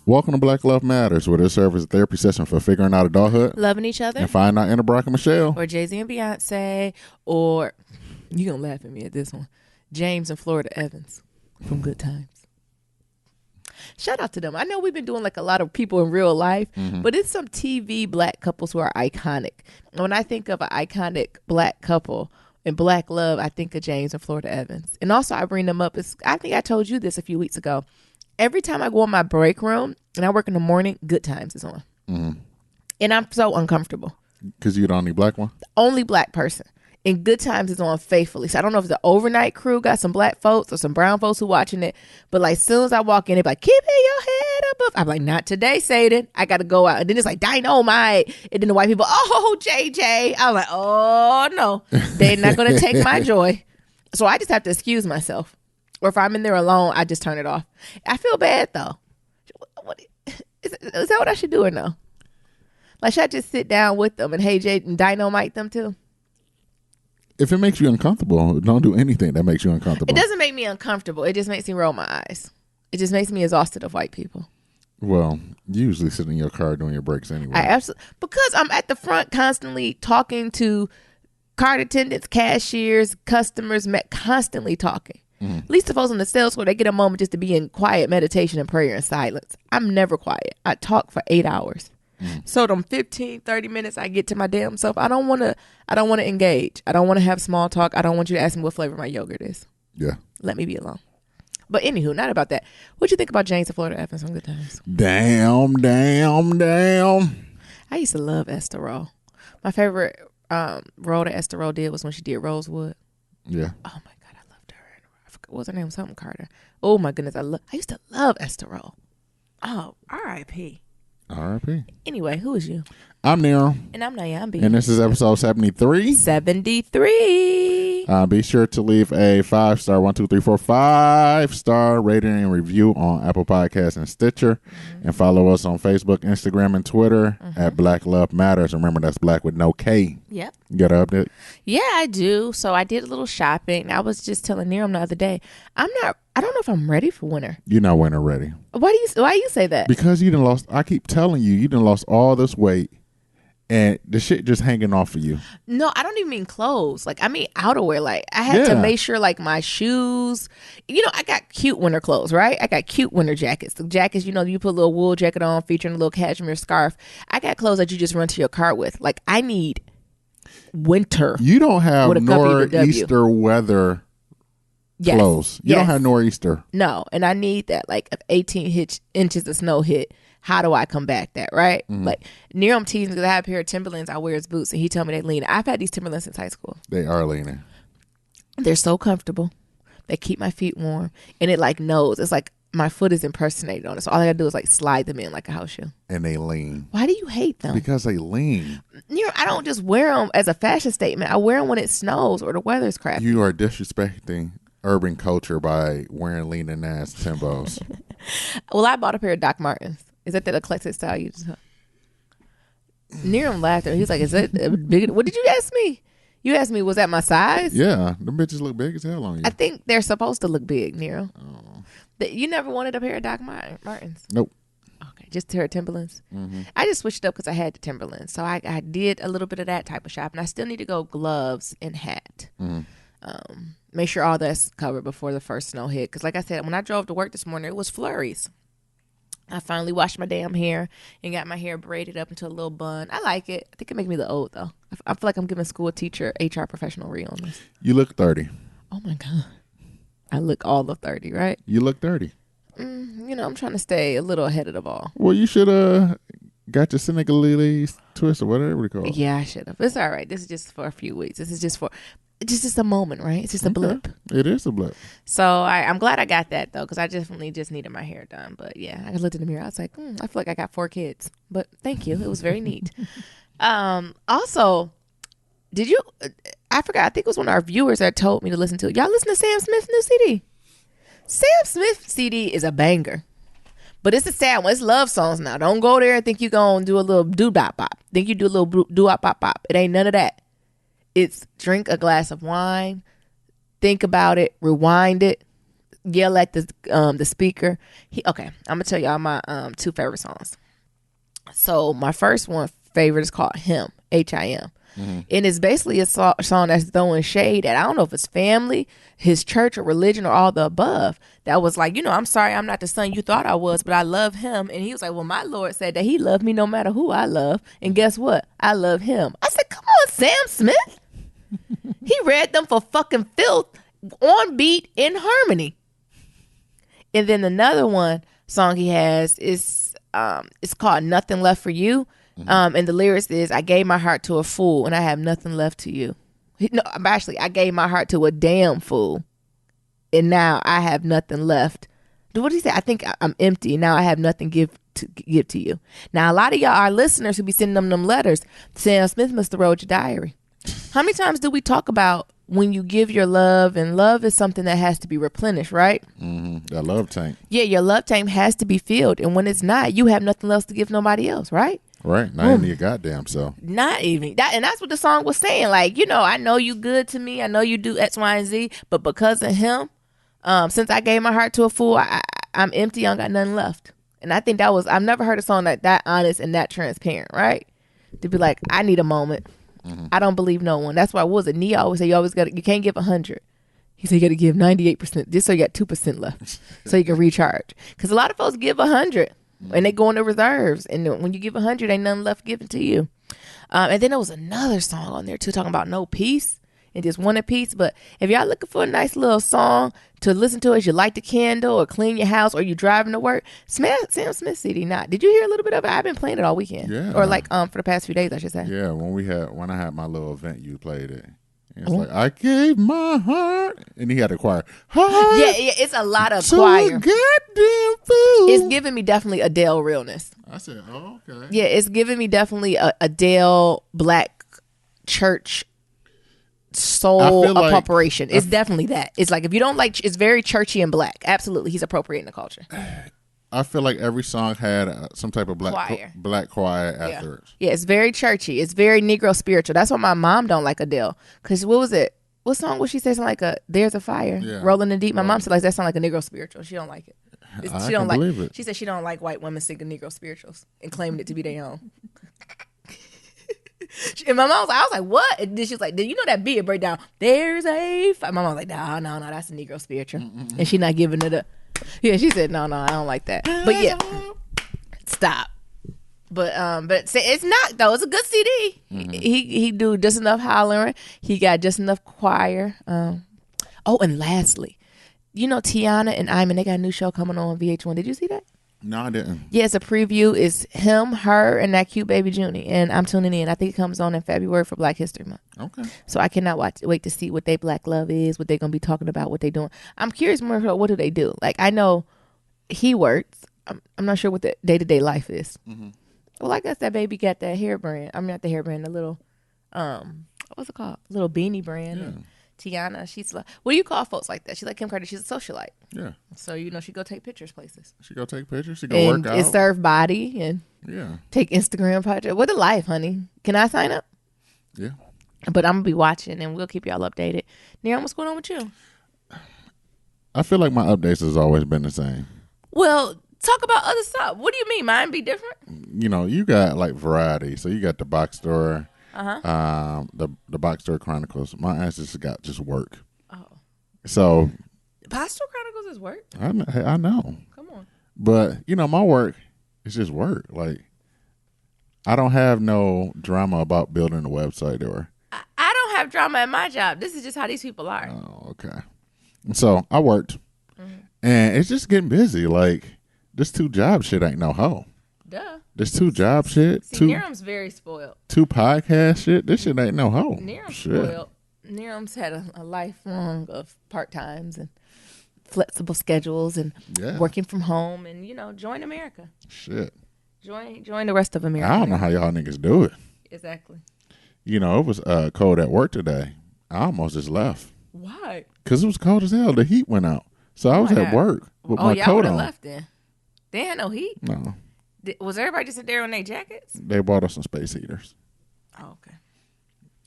Welcome to Black Love Matters, where this serves as a therapy session for figuring out adulthood, loving each other, and finding out inner Barack and Michelle. or Jay-Z and Beyonce, or you gonna laugh at me at this one, James and Florida Evans from Good Times. Shout out to them. I know we've been doing like a lot of people in real life, but it's some TV black couples who are iconic. And when I think of an iconic black couple in black love, I think of James and Florida Evans. And also I bring them up. I think I told you this a few weeks ago. Every time I go in my break room and I work in the morning, Good Times is on. And I'm so uncomfortable. Because you're the only black one? The only black person. And Good Times is on faithfully. So I don't know if the overnight crew got some black folks or some brown folks who watching it. But like, as soon as I walk in, they be like, keep your head up. I'm like, not today, Satan. I got to go out. And then it's like, dynamite. And then the white people, oh, JJ. I was like, oh, no. They're not going to take my joy. So I just have to excuse myself. Or if I'm in there alone, I just turn it off. I feel bad, though. Is that what I should do or no? Like, should I just sit down with them and hey, Jay, and dynamite them too? If it makes you uncomfortable, don't do anything that makes you uncomfortable. It doesn't make me uncomfortable. It just makes me roll my eyes. It just makes me exhausted of white people. Well, you usually sit in your car doing your breaks anyway. I absolutely, because I'm at the front constantly talking to card attendants, cashiers, customers, constantly talking. At least the folks in the sales floor, they get a moment just to be in quiet meditation and prayer and silence. I'm never quiet. I talk for 8 hours. So them 15, 30 minutes I get to my damn self, I don't want to engage. I don't want to have small talk. I don't want you to ask me what flavor my yogurt is. Yeah. Let me be alone. But anywho, not about that. What'd you think about James and Florida Evans from Good Times? Damn. I used to love Esther Roll. My favorite role that Esther Roll did was when she did Rosewood. Yeah. Oh my God, I loved her. I forgot what was her name, something Carter. Oh my goodness, I used to love Esther Roll. Oh, R.I.P. R.I.P. Anyway, who is you? I'm Nero. And I'm Nyambi. And this is episode 73. 73. Be sure to leave a 5-star, 1, 2, 3, 4, 5-star rating and review on Apple Podcasts and Stitcher. And follow us on Facebook, Instagram, and Twitter at Black Love Matters. Remember, that's black with no K. Yep. You got an update? Yeah, I do. So I did a little shopping. I was just telling Nero the other day, I don't know if I'm ready for winter. You're not winter ready. Why you say that? Because you done lost, I keep telling you, you done lost all this weight. And the shit just hanging off of you. No, I don't even mean clothes. Like, I mean outerwear. Like, I had to make sure, like, my shoes. You know, I got cute winter clothes, right? I got cute winter jackets. The jackets, you know, you put a little wool jacket on featuring a little cashmere scarf. I got clothes that you just run to your car with. Like, I need winter. You don't have nor'easter weather clothes. You don't have nor'easter. No, and I need that. Like, if 18 inches of snow hit, how do I combat that, right? Like, Nero, I'm teasing because I have a pair of Timberlands. I wear his boots, and he told me they lean. I've had these Timberlands since high school. They are leaning. They're so comfortable. They keep my feet warm, and it like knows. It's like my foot is impersonated on it. So all I gotta do is like slide them in like a house shoe. And they lean. Why do you hate them? Because they lean. You know, I don't just wear them as a fashion statement. I wear them when it snows or the weather's crappy. You are disrespecting urban culture by wearing leaning ass Timbos. Well, I bought a pair of Doc Martens. Is that eclectic style you just... Nero laughed at me. He was like, is that big? What did you ask me? You asked me, was that my size? Yeah. Them bitches look big as hell on you. I think they're supposed to look big, Nero. Oh. You never wanted a pair of Doc Martens? Nope. Okay, just a pair of Timberlands. I just switched up because I had the Timberlands. So I did a little bit of that type of shopping. I still need to go gloves and hat. Make sure all that's covered before the first snow hit. Because like I said, when I drove to work this morning, it was flurries. I finally washed my damn hair and got my hair braided up into a little bun. I like it. I think it makes me look old, though. I feel like I'm giving school teacher, HR professional read on this. You look 30. Oh, my God. I look all of 30, right? You look 30. You know, I'm trying to stay a little ahead of the ball. Well, you should got your Senegalese twist or whatever they call it. Yeah, I should have. It's all right. This is just for a few weeks. This is just a moment, right? It's just a blip. It is a blip. So I'm glad I got that, though, because I definitely just needed my hair done. But yeah, I looked in the mirror. I was like, I feel like I got 4 kids. But thank you. It was very neat. Also, did you, I forgot, I think it was one of our viewers that told me to listen to it. Y'all listen to Sam Smith's new CD? Sam Smith's CD is a banger. But it's a sad one. It's love songs now. Don't go there and think you're going to do a little doo-bop-bop. Think you do a little doo-bop-bop-bop. It ain't none of that. It's drink a glass of wine, think about it, rewind it, yell at the speaker. Okay, I'm gonna tell y'all my 2 favorite songs. So my first one favorite is called Him, Him. Mm-hmm. And it's basically a song that's throwing shade at, I don't know if it's family, his church, or religion, or all the above. That was like, I'm sorry I'm not the son you thought I was, but I love him. And he was like, well, my Lord said that he loved me no matter who I love. And guess what? I love him. I said, come on, Sam Smith. He read them for fucking filth, on beat, in harmony. And then another song he has is it's called Nothing Left for You. Mm-hmm. And the lyrics is, I gave my heart to a fool and I have nothing left to you. No, actually, I gave my heart to a damn fool and now I have nothing left. What did he say? I think I'm empty. Now I have nothing to give to you. Now, a lot of y'all are listeners who be sending them letters. Sam Smith must have wrote your diary. How many times do we talk about when you give your love, and love is something that has to be replenished, right? Mm-hmm. That love tank. Yeah, your love tank has to be filled. And when it's not, you have nothing else to give nobody else, right? Right. Not even your goddamn self. Not even that. And that's what the song was saying. Like, I know you good to me. I know you do X, Y, and Z. But because of him, since I gave my heart to a fool, I'm empty. I don't got nothing left. And I think I've never heard a song that honest and that transparent, right? To be like, I need a moment. Mm-hmm. I don't believe no one. That's why, what was it? Nia always say, you can't give 100. He said, you got to give 98%, just so you got 2% left, so you can recharge. Because a lot of folks give 100, and they go into reserves. And when you give 100, ain't nothing left given to you. And then there was another song on there, too, talking about no peace and just want a piece. But if y'all looking for a nice little song to listen to as you light the candle or clean your house or you driving to work, Sam Smith CD. Did you hear a little bit of it? I've been playing it all weekend. Yeah. Or for the past few days, I should say. Yeah, when I had my little event, you played it. It's like, I gave my heart, and he had a choir. Yeah, it's a lot of choir. Goddamn fool. It's giving me definitely Adele realness. I said, oh, okay. Yeah, it's giving me definitely a Adele black church soul appropriation. It's definitely that. It's like, if you don't like, it's very churchy and black. Absolutely, he's appropriating the culture. I feel like every song had some type of black choir afterwards. Yeah, it's very churchy. It's very Negro spiritual. That's why my mom don't like Adele. Because what was it? What song would she say? Something like "There's a fire rolling in deep." My mom said that sounds like a Negro spiritual. She don't like it. She don't believe it. She said she don't like white women singing Negro spirituals and claiming it to be their own. And my mom was like, I was like, what? And then she was like, did you know that beat breakdown? There's a fire. My mom was like, no, that's a Negro spiritual. Mm-hmm. And she not giving it up. Yeah, she said, no, I don't like that. But yeah, stop. But it's not though. It's a good CD. Mm-hmm. He do just enough hollering. He got just enough choir. And lastly, Tiana and Iman, they got a new show coming on VH1. Did you see that? No, I didn't. Yeah, it's a preview. It's him, her, and that cute baby Junie. And I'm tuning in. I think it comes on in February for Black History Month. Okay. So I cannot wait to see what they black love is, what they're going to be talking about, what they're doing. I'm curious more about what do they do. Like, I know he works. I'm not sure what the day-to-day life is. Mm-hmm. Well, I guess that baby got that hair brand. I mean, not the hair brand, the little, what's it called? Little beanie brand. Yeah. Tiana, she's like, what do you call folks like that? She's like Kim Kardashian. She's a socialite. Yeah. So, she go take pictures places. She go take pictures. She go work out. And serve body and take Instagram projects. What a life, honey. Can I sign up? Yeah. But I'm going to be watching and we'll keep y'all updated. Neil, what's going on with you? I feel like my updates has always been the same. Well, talk about other stuff. What do you mean? Mine be different? You got like variety. So you got the box store. The Box Store Chronicles. My ass just work. Oh. So Box Store Chronicles is work? I know. Come on. But my work is just work. Like, I don't have no drama about building a website or I don't have drama at my job. This is just how these people are. Oh, okay. So I worked. Mm-hmm. And it's just getting busy. Like, this 2-job shit ain't no hoe. Duh. This 2-job shit. See, Niram's very spoiled. 2 podcast shit. This shit ain't no hoe. Niram's spoiled. Niram's had a lifelong of part-times and flexible schedules and working from home and, join America. Shit. Join the rest of America. I don't know how y'all niggas do it. Exactly. It was cold at work today. I almost just left. Why? Because it was cold as hell. The heat went out. So I was at work with my coat on. Left then. They had no heat? No. Was everybody just there on their jackets? They bought us some space heaters. Oh, okay.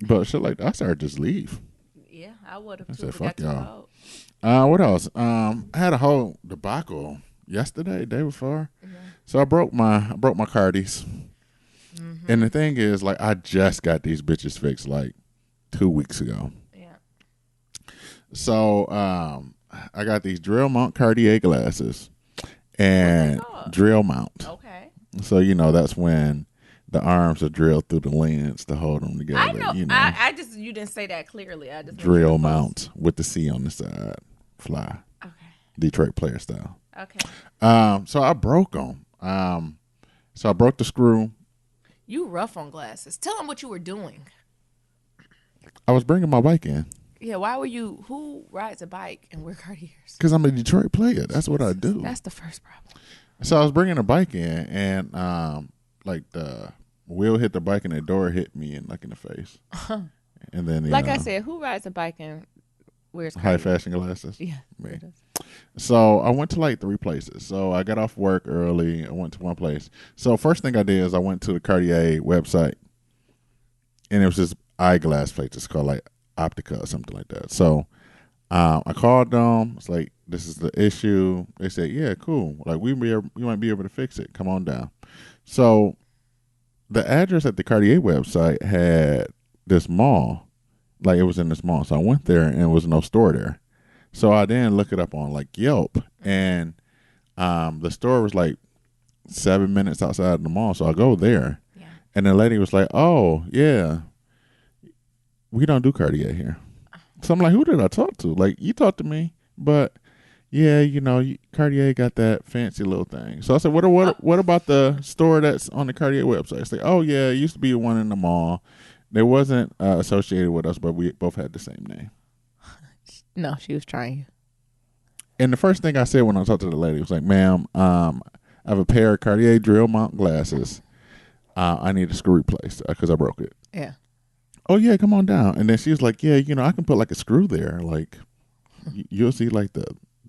But shit like that, I started just leave. Yeah, I would have. I said, fuck y'all. What else? I had a whole debacle yesterday, day before. Mm-hmm. So I broke my Cardis. Mm-hmm. And the thing is, like, I just got these bitches fixed like 2 weeks ago. Yeah. So I got these drill mount Cartier glasses and drill mount. Okay. So that's when the arms are drilled through the lens to hold them together. I know. I just you didn't say that clearly. I just drill mount with the C on the side. Fly. Okay. Detroit player style. Okay. So I broke them. So I broke the screw. You rough on glasses. Tell them what you were doing. I was bringing my bike in. Yeah, why were you? Who rides a bike and wear Cartiers? Because I'm a Detroit player. That's what I do. That's the first problem. So I was bringing a bike in, and like the wheel hit the bike, and the door hit me in the face. And then, I said, who rides a bike and wears high fashion glasses? Yeah, me. So I went to like 3 places. So I got off work early. I went to one place. So first thing I did is I went to the Cartier website, and it was this eyeglass place. It's called like Optica or something like that. So I called them. It's like, this is the issue. They said, yeah, cool. Like you might be able to fix it. Come on down. So the address at the Cartier website had this mall. Like it was in this mall. So I went there and there was no store there. So I then look it up on like Yelp, and the store was like 7 minutes outside of the mall. So I go there, and the lady was like, "Oh yeah, we don't do Cartier here." So I'm like, "Who did I talk to? Like you talked to me, but yeah, Cartier got that fancy little thing." So I said, "What about the store that's on the Cartier website?" It's like, "Oh yeah, it used to be one in the mall. It wasn't associated with us, but we both had the same name." No, she was trying. And the first thing I said when I talked to the lady was like, "Ma'am, I have a pair of Cartier drill mount glasses. I need a screw replaced because I broke it." Yeah. "Oh yeah, come on down." And then she was like, "Yeah, I can put like a screw there. Like you'll see like the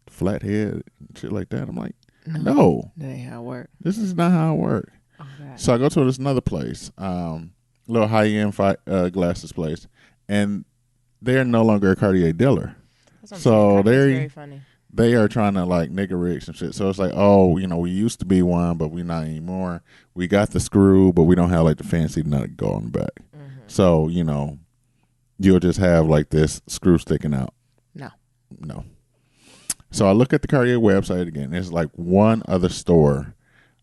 flat head and shit like that." I'm like, "No, that ain't how it works. This is not how it works." Okay. So I go to this another place, little high end glasses place, and they're no longer a Cartier dealer. So very funny. They are trying to like nigga rig some shit. So it's like, oh, we used to be one, but we not anymore. We got the screw, but we don't have like the fancy nut to go on the back. Mm-hmm. So you'll just have like this screw sticking out. No. So I look at the Cartier website again. There's like one other store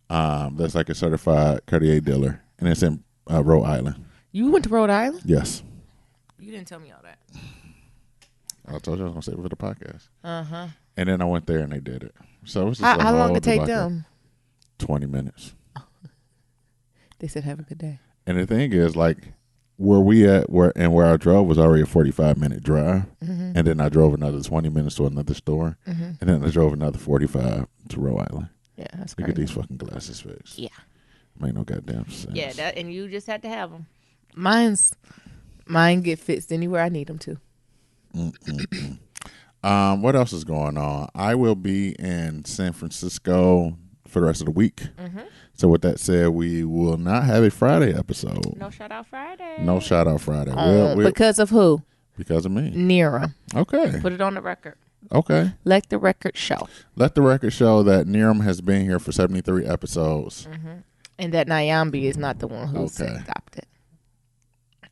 that's like a certified Cartier dealer, and it's in Rhode Island. You went to Rhode Island? Yes. You didn't tell me all that. I told you I was gonna say it for the podcast. Uh-huh. And then I went there and they did it. So it was just how long did it take them? 20 minutes. They said have a good day. And the thing is, like, where we at, where I drove was already a 45-minute drive, mm-hmm. and then I drove another 20 minutes to another store, mm-hmm. and then I drove another 45 to Rhode Island. Yeah, that's to crazy. Get these fucking glasses fixed. Yeah. Make no goddamn sense. Yeah, and you just had to have them. Mine get fixed anywhere I need them to. What else is going on? I will be in San Francisco for the rest of the week. Mm-hmm. So with that said, we will not have a Friday episode. No shout out Friday. No shout out Friday. Because of who? Because of me. Nira. Okay. Put it on the record. Okay. Let the record show. Let the record show that Niram has been here for 73 episodes. Mm-hmm. And that Nyambi is not the one who stopped it.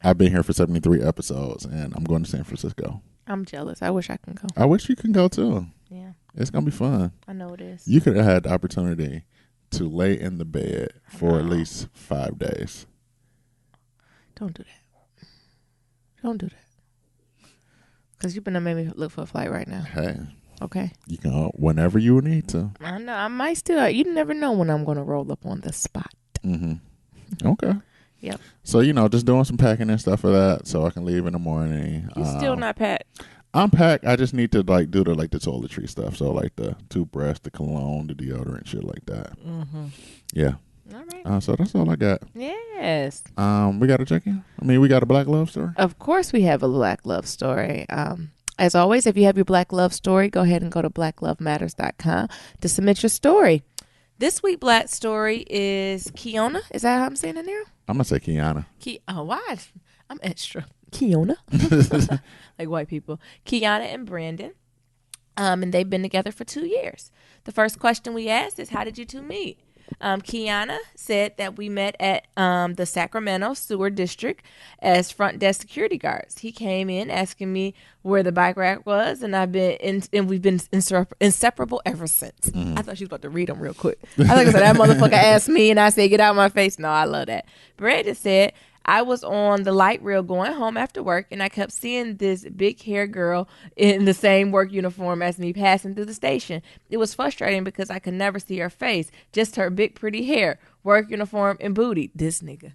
I've been here for 73 episodes, and I'm going to San Francisco. I'm jealous. I wish I can go. I wish you can go, too. Yeah. It's going to be fun. I know it is. You could have had the opportunity to lay in the bed for at least 5 days. Don't do that. Don't do that. Because you've been making me look for a flight right now. Hey. Okay. You can go whenever you need to. I know. I might still. You never know when I'm going to roll up on the spot. Mm-hmm. Okay. Yep. So, just doing some packing and stuff for that so I can leave in the morning. You still not packed? I'm packed. I just need to do the toiletry stuff. So like the toothbrush, the cologne, the deodorant, shit like that. Mm-hmm. Yeah. All right. So that's all I got. Yes. We got to check in. We got a Black love story. Of course we have a Black love story. As always, if you have your Black love story, go ahead and go to blacklovematters.com to submit your story. This week, Black story is Kiona. Is that how I'm saying it now? I'm going to say Kiana. Why? I'm extra. Kiona. Like white people. Kiana and Brandon. And they've been together for 2 years. The first question we asked is, how did you two meet? Kiana said that we met at the Sacramento Sewer District as front desk security guards. He came in asking me where the bike rack was, and we've been inseparable ever since. I thought she was about to read them real quick. I thought that motherfucker asked me, and I said, "Get out of my face." No, I love that. Brandon said, I was on the light rail going home after work, and I kept seeing this big hair girl in the same work uniform as me passing through the station. It was frustrating because I could never see her face, just her big pretty hair, work uniform, and booty. This nigga.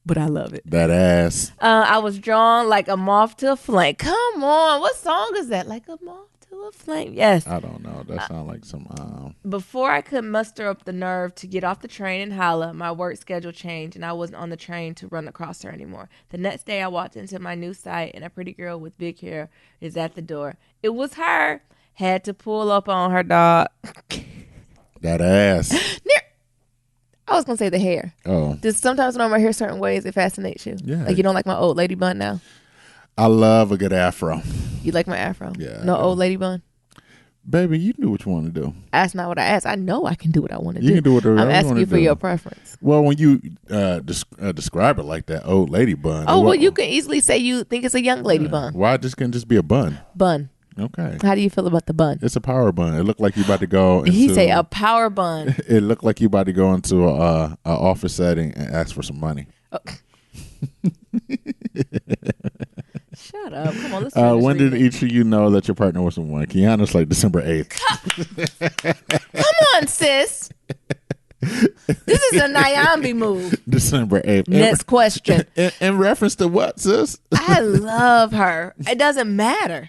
But I love it. That ass. I was drawn like a moth to a flame. Come on. What song is that? Like a moth to a flame. Yes. I don't know. That sounds like some... Before I could muster up the nerve to get off the train and holla, my work schedule changed and I wasn't on the train to run across her anymore. The next day I walked into my new site and a pretty girl with big hair is at the door. It was her. Had to pull up on her, dog. That ass. I was going to say the hair. Oh. Just sometimes when I'm my hair certain ways, it fascinates you. Yeah. Like you don't like my old lady bun now? I love a good afro. You like my afro? Yeah. No old lady bun? Baby, you do what you want to do. That's not what I asked. I know I can do what I want to do. You can do whatever I'm you asking want you to for do. your preference. Well, when you describe it like that, old lady bun. Oh, well, you can easily say you think it's a young lady bun. Why this can just be a bun? Bun. Okay. How do you feel about the bun? It's a power bun. It looked like you about to go into... He say a power bun. It looked like you about to go into a office setting and ask for some money. Oh. Shut up. Come on, let's when did each of you know that your partner was someone? Kiana's like December 8th. Come on, sis. This is a Nyambi move. December 8th. Next question. In reference to what, sis? I love her. It doesn't matter.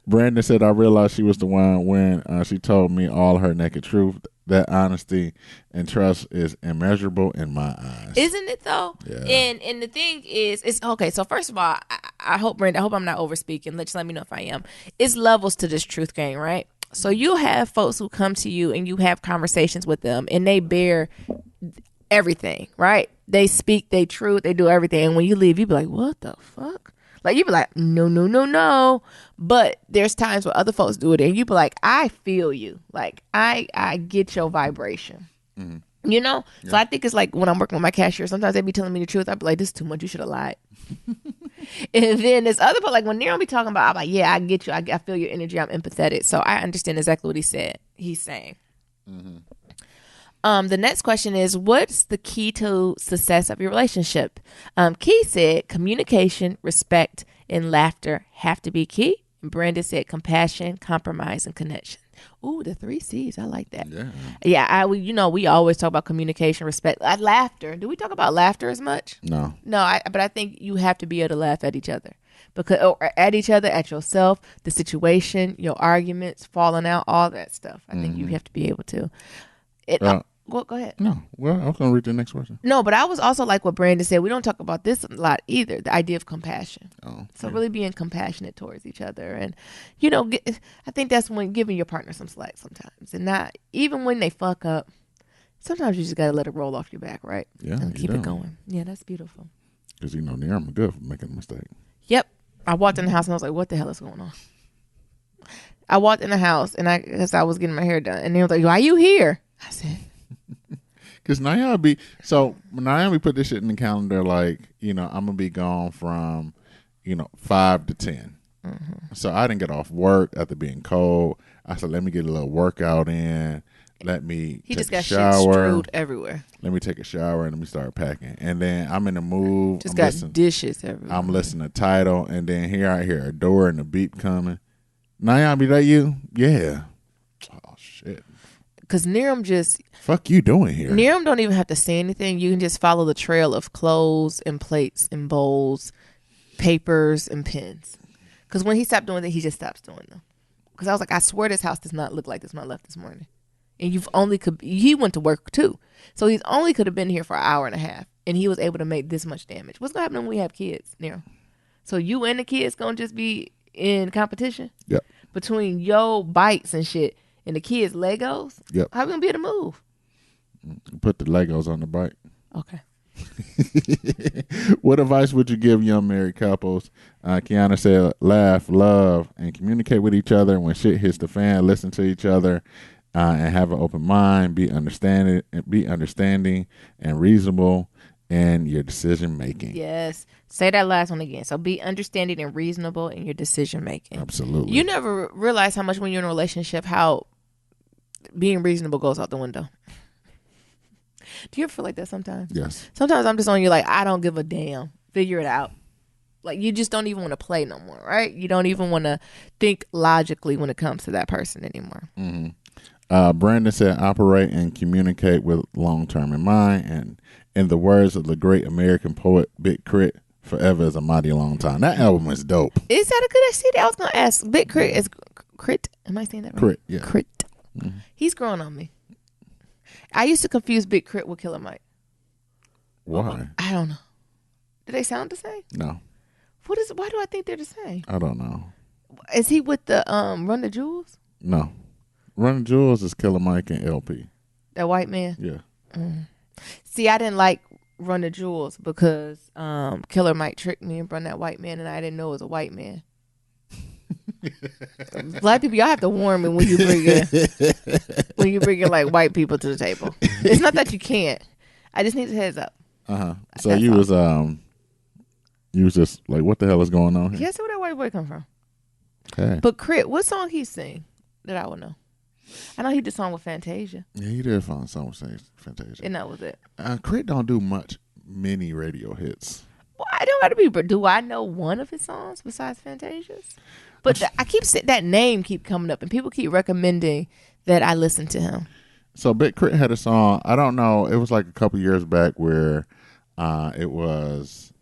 Brandon said, I realized she was the one when she told me all her naked truth. That honesty and trust is immeasurable in my eyes. Isn't it though? Yeah. And the thing is, it's okay. So first of all, I hope, Brandon, I hope I'm not over speaking. Just let me know if I am. It's levels to this truth game, right? So you have folks who come to you and you have conversations with them and they bear everything, right? They speak their truth, they do everything. And when you leave, you be like, what the fuck? Like, you be like, no. But there's times where other folks do it and you be like, I feel you. Like, I get your vibration. Mm-hmm. You know? Yeah. So I think it's like when I'm working with my cashier, sometimes they be telling me the truth. I be like, this is too much. You should have lied. And then there's other people, like when Nero be talking about, I'm like, yeah, I get you. I feel your energy. I'm empathetic. So I understand exactly what he's saying. Mm-hmm. The next question is, what's the key to success of your relationship? Key said communication, respect, and laughter have to be key. And Brandon said compassion, compromise, and connection. Ooh, the 3 C's. I like that. Yeah. We always talk about communication, respect, laughter. Do we talk about laughter as much? No. But I think you have to be able to laugh at each other, at yourself, the situation, your arguments, falling out, all that stuff. I think you have to be able to. Go ahead. No. Well, I was going to read the next question. No, but I was also like what Brandon said. We don't talk about this a lot either. The idea of compassion. So really being compassionate towards each other. And, I think that's when giving your partner some slack sometimes. And not, even when they fuck up, sometimes you just got to let it roll off your back, right? Yeah. And keep it going. Yeah, that's beautiful. Because, I'm good for making a mistake. Yep. I walked in the house and I was like, what the hell is going on? I walked in the house and I was getting my hair done. And they was like, why are you here? I said... Because Naomi put this shit in the calendar like, I'm going to be gone from, 5 to 10. Mm-hmm. So I didn't get off work after being cold. I said, let me get a little workout in. Let me take a shower. He just got shit strewed everywhere. Let me take a shower and let me start packing. And then I'm in the mood. Just got dishes everywhere. I'm listening to Tidal. And then here I hear a door and a beep coming. Naomi, that you? Yeah. Oh, shit. Because Niram just... Fuck you doing here? Niram don't even have to say anything. You can just follow the trail of clothes and plates and bowls, papers and pens. Because when he stopped doing that, he just stops doing them. Because I was like, I swear this house does not look like this when I left this morning. And he went to work too. So he only could have been here for an hour and a half. And he was able to make this much damage. What's going to happen when we have kids, Niram? So you and the kids going to just be in competition? Yep. Between your bites and shit. And the kids' Legos? Yep. How we going to be able to move? Put the Legos on the bike. Okay. What advice would you give young married couples? Kiana said, laugh, love, and communicate with each other. When shit hits the fan, listen to each other and have an open mind. Be understanding and reasonable in your decision making. Yes. Say that last one again. So be understanding and reasonable in your decision making. Absolutely. You never realize how much when you're in a relationship, how being reasonable goes out the window. Do you ever feel like that sometimes? Yes. Sometimes I'm just on you like, I don't give a damn. Figure it out. Like, you just don't even want to play no more, right? You don't even want to think logically when it comes to that person anymore. Mm-hmm. Brandon said, operate and communicate with long-term in mind. And in the words of the great American poet, Big Crit, forever is a mighty long time. That album is dope. Is that a good CD? I was going to ask. Big Crit is Crit. Am I saying that right? Crit, yeah. Crit. Mm-hmm. He's growing on me. I used to confuse Big Crit with Killer Mike. Why? I don't know. Do they sound the same? No. Why do I think they're the same? I don't know. Is he with the Run the Jewels? No. Run the Jewels is Killer Mike and LP. That white man? Yeah. See, I didn't like Run the Jewels because Killer Mike tricked me and brought that white man, and I didn't know it was a white man. Black people, y'all have to warn me when you bring in like white people to the table. It's not that you can't. I just need a heads up. So you was just like, what the hell is going on here? Yeah, see where that white boy come from. Hey. But Crit, what song he sing that I would know? I know he did a song with Fantasia. Yeah, he did find a song with Fantasia. And that was it. Crit don't do many radio hits. Well, I don't got to be, but do I know one of his songs besides Fantasia's? But I keep that name keep coming up, and people keep recommending that I listen to him. So Big Crit had a song. I don't know. It was like a couple years back where it was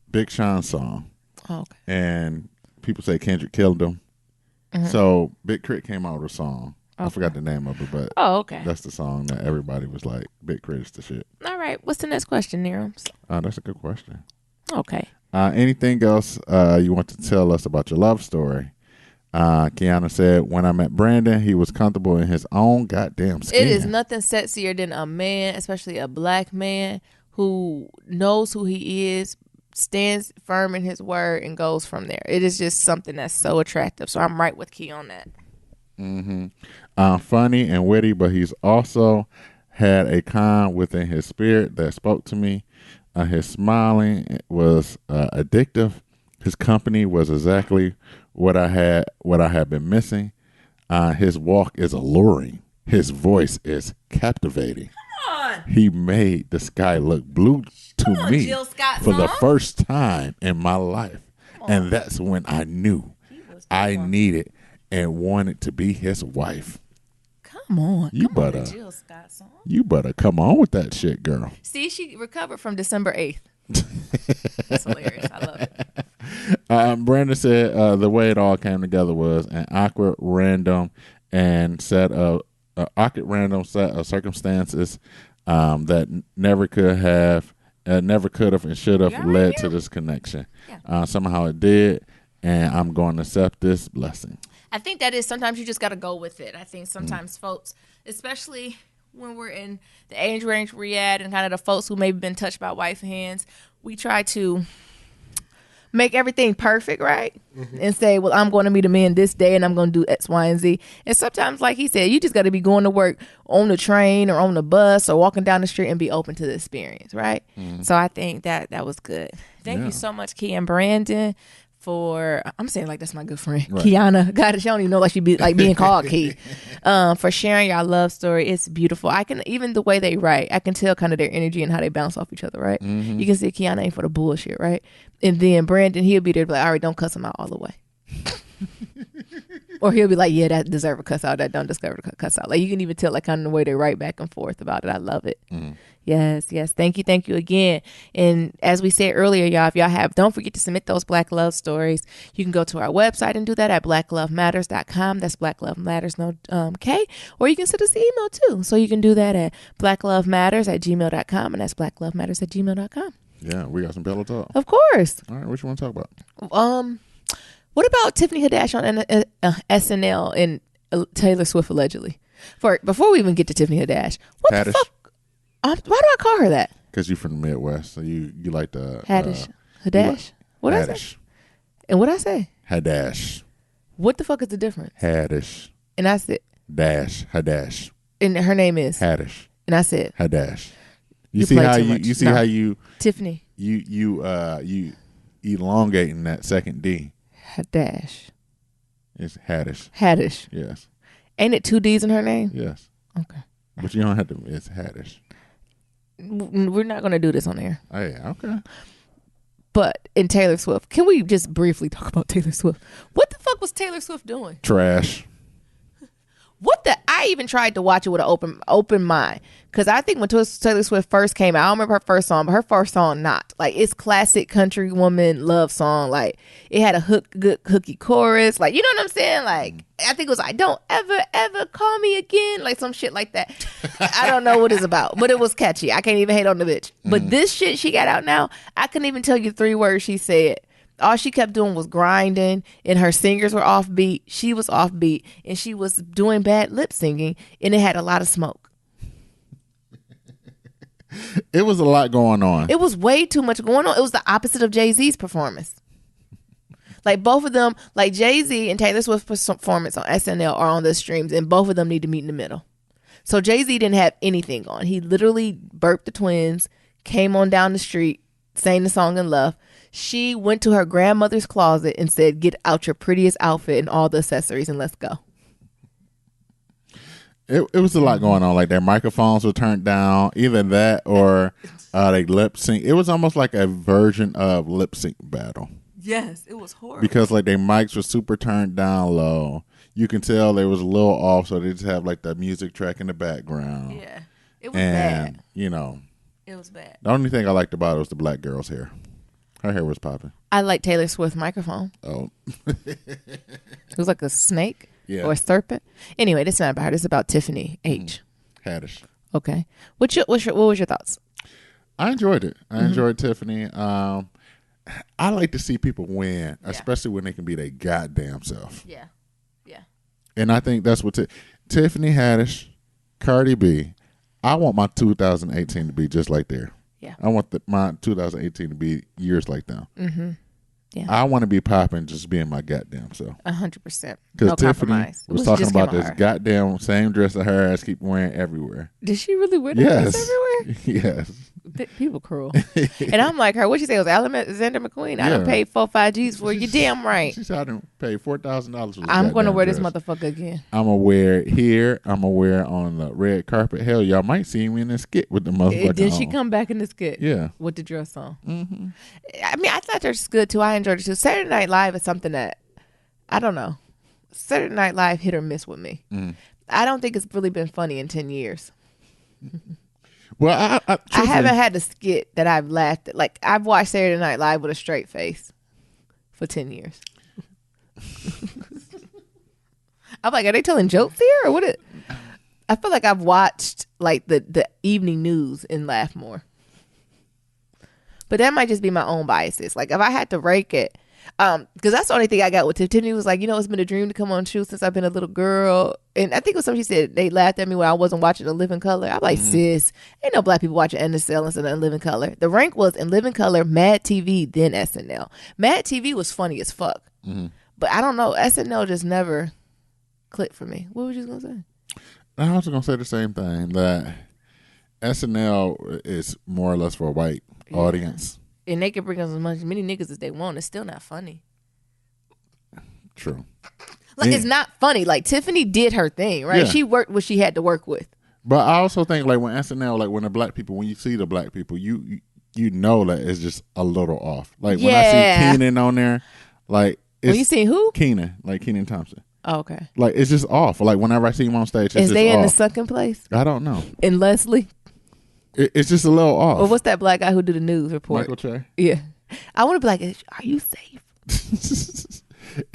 Big Sean's song. Oh, okay. And people say Kendrick killed him. Mm-hmm. So Big Crit came out with a song. Okay. I forgot the name of it, but okay, that's the song that everybody was like, Big Crit is the shit. All right. What's the next question, Nerums? That's a good question. Okay. Anything else you want to tell us about your love story? Kiana said, when I met Brandon, he was comfortable in his own goddamn skin. It is nothing sexier than a man, especially a black man, who knows who he is, stands firm in his word, and goes from there. It is just something that's so attractive. So I'm right with Key on that. Mm-hmm. Funny and witty, but he's also had a calm within his spirit that spoke to me. His smiling was addictive. His company was exactly what I had been missing. His walk is alluring. His voice is captivating. Come on. He made the sky look blue to me for the first time in my life. And that's when I knew I needed and wanted to be his wife. Come on. You better come on with that shit, girl. See, she recovered from December 8th. That's hilarious. I love it. Brandon said the way it all came together was an awkward, random set of circumstances that never could have, and should have led to this connection. Yeah. Somehow it did, and I'm going to accept this blessing. I think that is sometimes you just got to go with it. I think sometimes folks, especially when we're in the age range we're at and kind of the folks who maybe been touched by wife hands, we try to make everything perfect, right? Mm-hmm. And say, well, I'm going to meet a man this day and I'm going to do X, Y, and Z. And sometimes, like he said, you just got to be going to work on the train or on the bus or walking down the street and be open to the experience, right? Mm-hmm. So I think that was good. Thank you so much, Key and Brandon, for, I'm saying like that's my good friend, right. Kiana. God, she don't even know like she be like being called Key. For sharing your love story. It's beautiful. I can, even the way they write, I can tell kind of their energy and how they bounce off each other, right? Mm-hmm. You can see Kiana ain't for the bullshit, right? And then Brandon, he'll be there to be like, all right, don't cuss him out all the way. Or he'll be like, yeah, that deserve a cuss out, that don't deserve a cuss out. Like you can even tell like kind of the way they write back and forth about it. I love it. Mm. Yes. Thank you again. And as we said earlier, y'all, if y'all don't forget to submit those Black love stories. You can go to our website and do that at blacklovematters.com. That's blacklovematters, no K. Or you can send us an email too. So you can do that at blacklovematters@gmail.com, and that's blacklovematters@gmail.com. Yeah, we got some pillow talk. Of course. All right, what you want to talk about? What about Tiffany Haddish on SNL and Taylor Swift allegedly? Before we even get to Tiffany Haddish, what Haddish. The fuck? Why do I call her that? Because you from the Midwest, so you like the Haddish. Haddish. What I say? Haddish. And what I say? Haddish. What the fuck is the difference? Haddish. And I said. Haddish. And her name is Haddish. And I said. Haddish. You see how how you Tiffany. You elongating that second D. Haddish. It's Haddish. Haddish. Yes. Ain't it 2 D's in her name? Yes. Okay. But you don't have to. It's Haddish. We're not going to do this on air. Oh, yeah. Okay. But in Taylor Swift, can we just briefly talk about Taylor Swift? What the fuck was Taylor Swift doing? Trash. I even tried to watch it with an open mind, because I think when Taylor Swift first came out, I don't remember her first song, but her first song, not like, it's classic country woman love song. Like, it had a good hooky chorus, like, you know what I'm saying? Like, I think it was like, don't ever call me again, like some shit like that. I don't know what it's about, but it was catchy. I can't even hate on the bitch. But this shit she got out now, I couldn't even tell you 3 words she said. All she kept doing was grinding, and her singers were offbeat. She was offbeat, and she was doing bad lip singing, and it had a lot of smoke. It was a lot going on. It was way too much going on. It was the opposite of Jay-Z's performance. Like, both of them, like Jay-Z and Taylor Swift's performance on SNL are on the streams, and both of them need to meet in the middle. So Jay-Z didn't have anything on. He literally burped the twins, came on down the street, sang the song in love. She went to her grandmother's closet and said, get out your prettiest outfit and all the accessories and let's go. It was a lot going on. Like, their microphones were turned down. Either that or they lip sync. It was almost like a version of lip sync battle. Yes, it was horrible. Because like their mics were super turned down low. You can tell they was a little off, so they just have like the music track in the background. Yeah, it was bad. You know, it was bad. The only thing I liked about it was the black girl's hair. Her hair was popping. I like Taylor Swift's microphone. Oh. It was like a snake or a serpent. Anyway, this is not about her. This is about Tiffany H. Haddish. Okay. What was your thoughts? I enjoyed it. I enjoyed Tiffany. I like to see people win, especially when they can be their goddamn self. Yeah. Yeah. And I think that's what Tiffany Haddish, Cardi B. I want my 2018 to be just like there. Yeah. I want my 2018 to be years like them. Mm-hmm. Yeah. I want to be popping, just being my goddamn self. 100%. Because no Tiffany compromise. was talking about this goddamn same dress that her ass keep wearing everywhere. Did she really wear that dress everywhere? Yes. People cruel. And I'm like her. What she say? It was Alexander McQueen. I done paid 4-5 G's for you. Damn right. She said I done paid $4,000 for this. I'm going to wear dress. this motherfucker again. I'm going to wear it here. I'm going to wear it on the red carpet. Hell, y'all might see me in the skit with the motherfucker Did she come back in the skit? Yeah. With the dress on. Mm-hmm. I mean, I thought this was good too. I enjoyed it too. Saturday Night Live is something that, I don't know. Saturday Night Live hit or miss with me. I don't think it's really been funny in 10 years. Well, I haven't had a skit that I've laughed at. Like, I've watched Saturday Night Live with a straight face for 10 years. I'm like, are they telling jokes here or what? I feel like I've watched like the evening news and laughed more. But that might just be my own biases. Like, if I had to rank it, because that's the only thing I got with Tiffany was like, it's been a dream to come on shoot since I've been a little girl. And I think it was something she said, they laughed at me when I wasn't watching In Living Color. I'm like, sis, ain't no black people watching SNL instead of In Living Color. The rank was In Living Color, Mad TV, then SNL. Mad TV was funny as fuck. But I don't know, SNL just never clicked for me. What were you going to say? I was going to say the same thing, that SNL is more or less for a white audience. And they can bring us as many niggas as they want. It's still not funny. True. Like, it's not funny. Like, Tiffany did her thing, right? Yeah. She worked what she had to work with. But I also think, like, when SNL, like, when the black people, when you see the black people, you know that it's just a little off. Like, when I see Keenan on there, like, it's... When you see who? Keenan, like Keenan Thompson. Oh, okay. Like, it's just off. Like, whenever I see him on stage, it's Is just they in off. the second place? I don't know. In Leslie? It's just a little off. Or what's that black guy who do the news report? Michael Che? Yeah. I want to be like, are you safe?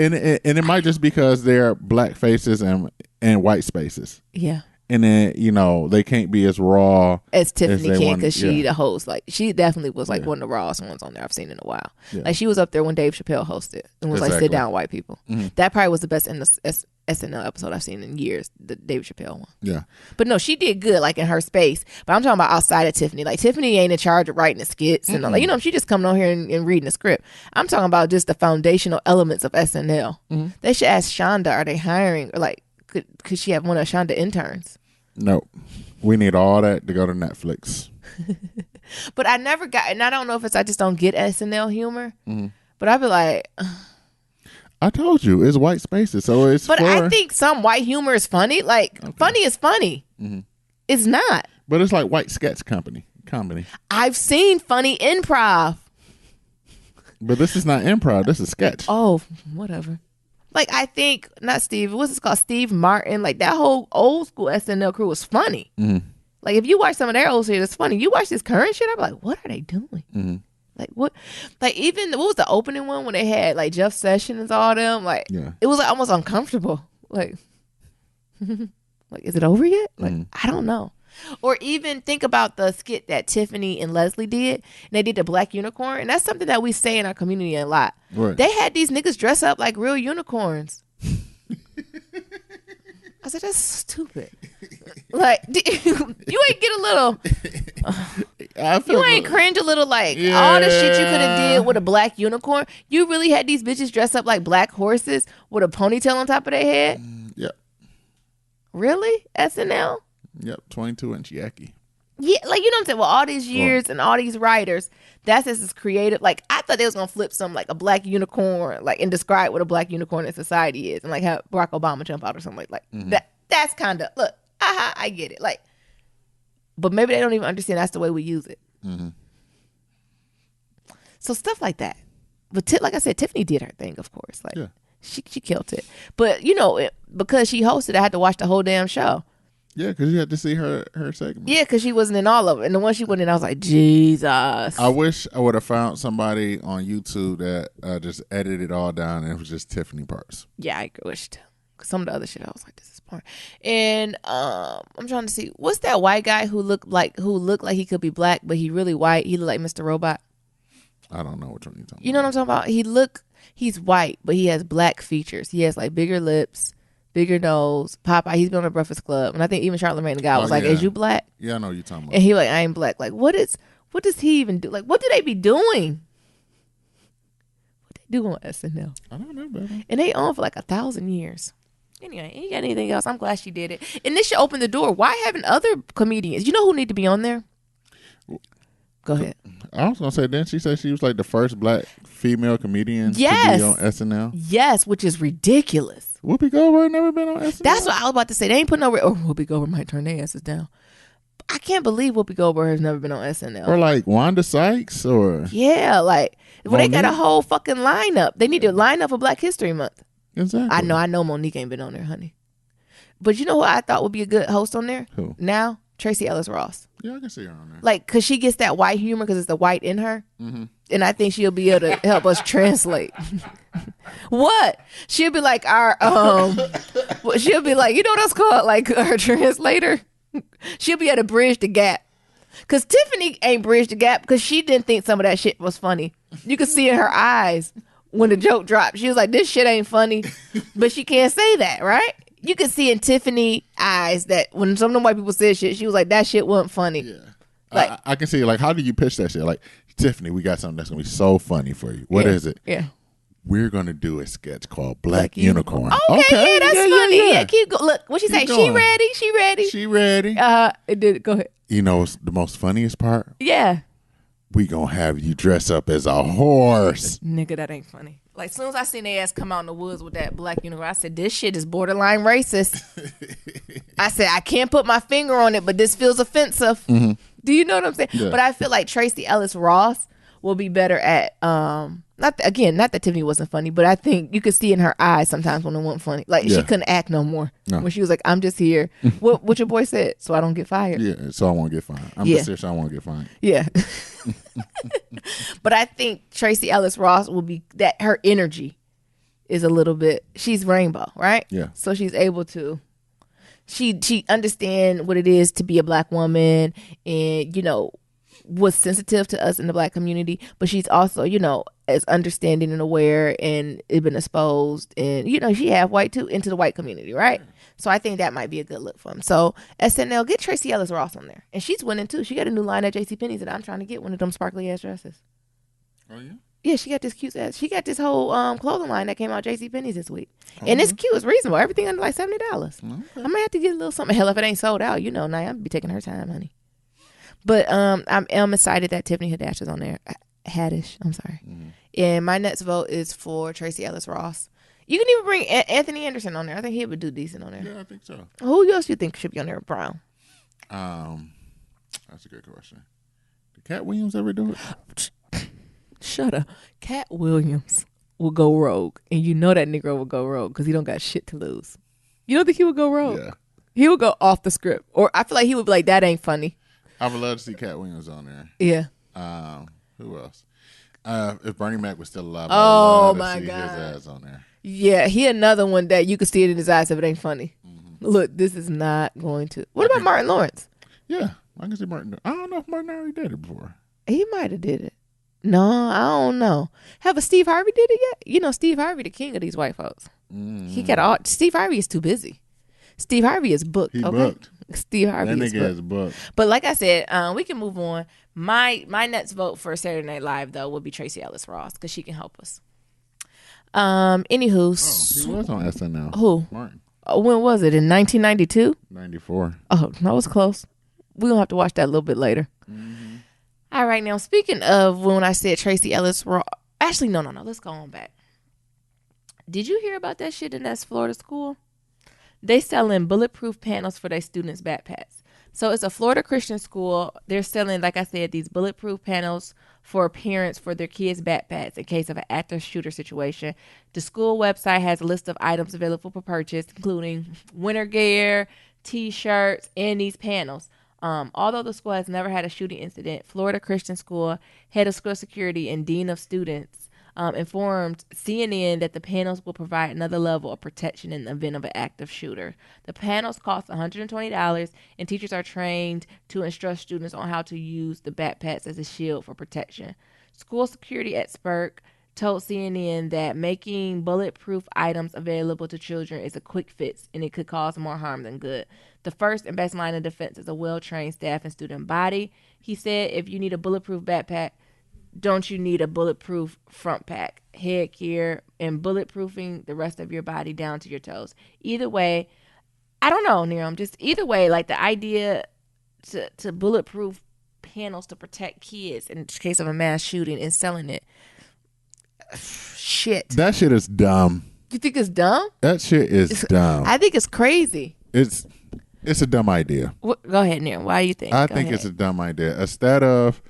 and it might just because they're black faces and white spaces. Yeah. And then, they can't be as raw as Tiffany as can, because she the host. Like, she definitely was like one of the rawest ones on there I've seen in a while. Yeah. Like, she was up there when Dave Chappelle hosted and was like, sit down, white people. That probably was the best SNL episode I've seen in years, the David Chappelle one. Yeah. But no, she did good, like in her space. But I'm talking about outside of Tiffany. Like Tiffany ain't in charge of writing the skits and all that. You know, she just coming on here and reading the script. I'm talking about just the foundational elements of SNL. They should ask Shonda, are they hiring? Or like, could she have one of Shonda interns? Nope. We need all that to go to Netflix. But I never got, and I don't know if it's I just don't get SNL humor. But I'd be like, I told you it's white spaces, so it's. But I think some white humor is funny. Like funny is funny. It's not. But it's like white sketch comedy. I've seen funny improv. But this is not improv. This is sketch. Oh, whatever. Like I think not Steve. What's it called? Steve Martin. Like that whole old school SNL crew was funny. Like if you watch some of their old shit, it's funny. You watch this current shit, I'm like, what are they doing? Like what? Like even what was the opening one when they had like Jeff Sessions, all them? Like it was like, almost uncomfortable. Like, like is it over yet? Like I don't know. Or even think about the skit that Tiffany and Leslie did. And they did the Black Unicorn, and that's something that we say in our community a lot. Right. They had these niggas dress up like real unicorns. I said that's stupid. Like you ain't get a little. You ain't cringe a little like all the shit you could have did with a black unicorn. You really had these bitches dress up like black horses with a ponytail on top of their head. Yep. Really? SNL? Yep. 22-inch yaki. Yeah, like you know what I'm saying. Well, all these years and all these writers, that's just as creative. Like I thought they was gonna flip some like a black unicorn, like and describe what a black unicorn in society is, and like have Barack Obama jump out or something like that. That's kind of look. I get it. Like, but maybe they don't even understand that's the way we use it. So stuff like that. But like I said, Tiffany did her thing, of course. Like she killed it. But you know, because she hosted, I had to watch the whole damn show. Yeah, because you had to see her segment. Yeah, because she wasn't in all of it. And the one she went in, I was like, Jesus. I wish I would have found somebody on YouTube that just edited it all down and it was just Tiffany parts. Yeah, I wished. Because some of the other shit, I was like, this is boring. And I'm trying to see, what's that white guy who looked like he could be black, but he really white? He looked like Mr. Robot. I don't know which one you're talking about. You know what I'm talking about? He's white, but he has black features. He has like bigger lips. Bigger nose, Popeye. He's been on the Breakfast Club, and I think even Charlamagne the guy was like, "Is you black?" Yeah, I know what you're talking about. And he like, "I ain't black." Like, what does he even do? Like, what do they be doing? What they do on SNL? I don't know, baby. And they on for like 1,000 years. Anyway, you got anything else? I'm glad she did it, and this should open the door. Why haven't other comedians? You know who need to be on there? Go ahead. I was gonna say, didn't she say she was like the first black female comedian to be on SNL? Yes, which is ridiculous. Whoopi Goldberg never been on SNL? That's what I was about to say. They ain't put no... Oh, Whoopi Goldberg might turn their asses down. I can't believe Whoopi Goldberg has never been on SNL. Or like Wanda Sykes or... Yeah, like... Well, they got a whole fucking lineup. They need to line up for Black History Month. Exactly. I know Monique ain't been on there, honey. But you know who I thought would be a good host on there? Who? Now? Tracy Ellis Ross. Yeah, I can see her on there. Like, because she gets that white humor because it's the white in her. And I think she'll be able to help us translate. What? She'll be like our she'll be like, you know what that's called? Like our translator. She'll be able to bridge the gap. Cause Tiffany ain't bridged the gap because she didn't think some of that shit was funny. You could see in her eyes when the joke dropped. She was like, this shit ain't funny. But she can't say that, right? You could see in Tiffany's eyes that when some of them white people said shit, she was like, that shit wasn't funny. Yeah. Like I can see, like, how do you pitch that shit? Like, Tiffany, we got something that's going to be so funny for you. What is it? Yeah. We're going to do a sketch called Black Unicorn. Okay, yeah, that's funny. Yeah, keep going. Look, what she say? She ready? She ready? She ready? It did. Go ahead. You know the most funniest part? Yeah. We going to have you dress up as a horse. Nigga, that ain't funny. Like, as soon as I seen their ass come out in the woods with that black unicorn, I said, this shit is borderline racist. I said, I can't put my finger on it, but this feels offensive. Do you know what I'm saying? Yeah. But I feel like Tracy Ellis Ross will be better at, not that Tiffany wasn't funny, but I think you could see in her eyes sometimes when it wasn't funny. Like, she couldn't act no more. No. When she was like, I'm just here. what your boy said, so I don't get fired. Yeah, so I won't get fined. I'm just here so I won't get fined. Yeah. But I think Tracy Ellis Ross will be that her energy is a little bit, she's rainbow, right? Yeah. So she's able to, she understand what it is to be a black woman and, you know, was sensitive to us in the black community, but she's also, you know, as understanding and aware, and it's been exposed, and she half white too, into the white community, right? So I think that might be a good look for him. So SNL, get Tracy Ellis Ross on there, and she's winning too. She got a new line at JCPenney's that I'm trying to get, one of them sparkly ass dresses. Oh yeah. Yeah, she got this cute ass. She got this whole clothing line that came out JCPenney's this week, and it's cute. It's reasonable. Everything under like $70. Okay. I might have to get a little something. Hell, if it ain't sold out, now I'll be taking her time, honey. But I'm excited that Tiffany Haddish is on there. Haddish, I'm sorry. Mm-hmm. And my next vote is for Tracy Ellis Ross. You can even bring Anthony Anderson on there. I think he would do decent on there. Yeah, I think so. Who else you think should be on there? Brown. That's a good question. Did Cat Williams ever do it? Shut up. Cat Williams will go rogue, and you know that Negro will go rogue because he don't got shit to lose. You don't think he would go rogue? Yeah. He would go off the script, or I feel like he would be like, "That ain't funny." I would love to see Cat Williams on there. Yeah. Who else? If Bernie Mac was still alive, oh I'd my see God, his ass on there. Yeah, he another one that you could see it in his eyes if it ain't funny. Mm-hmm. Look, this is not going to. What about Martin Lawrence? Yeah, I can see Martin. I don't know if Martin already did it before. He might have did it. No, I don't know. Have a Steve Harvey did it yet? Steve Harvey, the king of these white folks. Mm. He got all. Steve Harvey is too busy. Steve Harvey is booked. He okay? booked. Steve Harvey that nigga is booked. But like I said, we can move on. My next vote for Saturday Night Live though would be Tracy Ellis Ross because she can help us. Anywho, he was on SNL. Who? Martin. When was it? In 1992? 94. Oh, that was close. We're gonna have to watch that a little bit later. Mm-hmm. All right, now speaking of when I said Tracy Ellis Ross, actually no. Let's go on back. Did you hear about that shit in that Florida school? They selling bulletproof panels for their students' backpacks. So it's a Florida Christian school. They're selling, like I said, these bulletproof panels for parents for their kids' backpacks in case of an active shooter situation. The school website has a list of items available for purchase, including winter gear, T-shirts, and these panels. Although the school has never had a shooting incident, Florida Christian School head of school security and dean of students informed CNN that the panels will provide another level of protection in the event of an active shooter. The panels cost $120, and teachers are trained to instruct students on how to use the backpacks as a shield for protection. School security expert told CNN that making bulletproof items available to children is a quick fix, and it could cause more harm than good. The first and best line of defense is a well-trained staff and student body. He said, if you need a bulletproof backpack, don't you need a bulletproof front pack, headgear, and bulletproofing the rest of your body down to your toes? Either way, I don't know, Niram. Just either way, like the idea to bulletproof panels to protect kids in case of a mass shooting and selling it. Shit. That shit is dumb. You think it's dumb? That shit is dumb. I think it's crazy. It's a dumb idea. Go ahead, Niram. Why do you think? I think it's a dumb idea. Instead of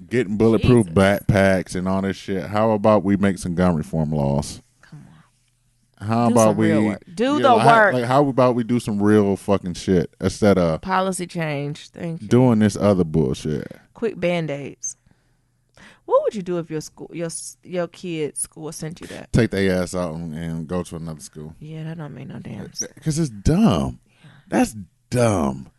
getting bulletproof backpacks and all this shit, how about we make some gun reform laws? Come on. How about we do the work? Like, how about we do some real fucking shit instead of policy change? Thank you. Doing this other bullshit. Quick band-aids. What would you do if your kid's school sent you that? Take their ass out and go to another school. Yeah, that don't make no damn sense. Because it's dumb. Yeah. That's dumb.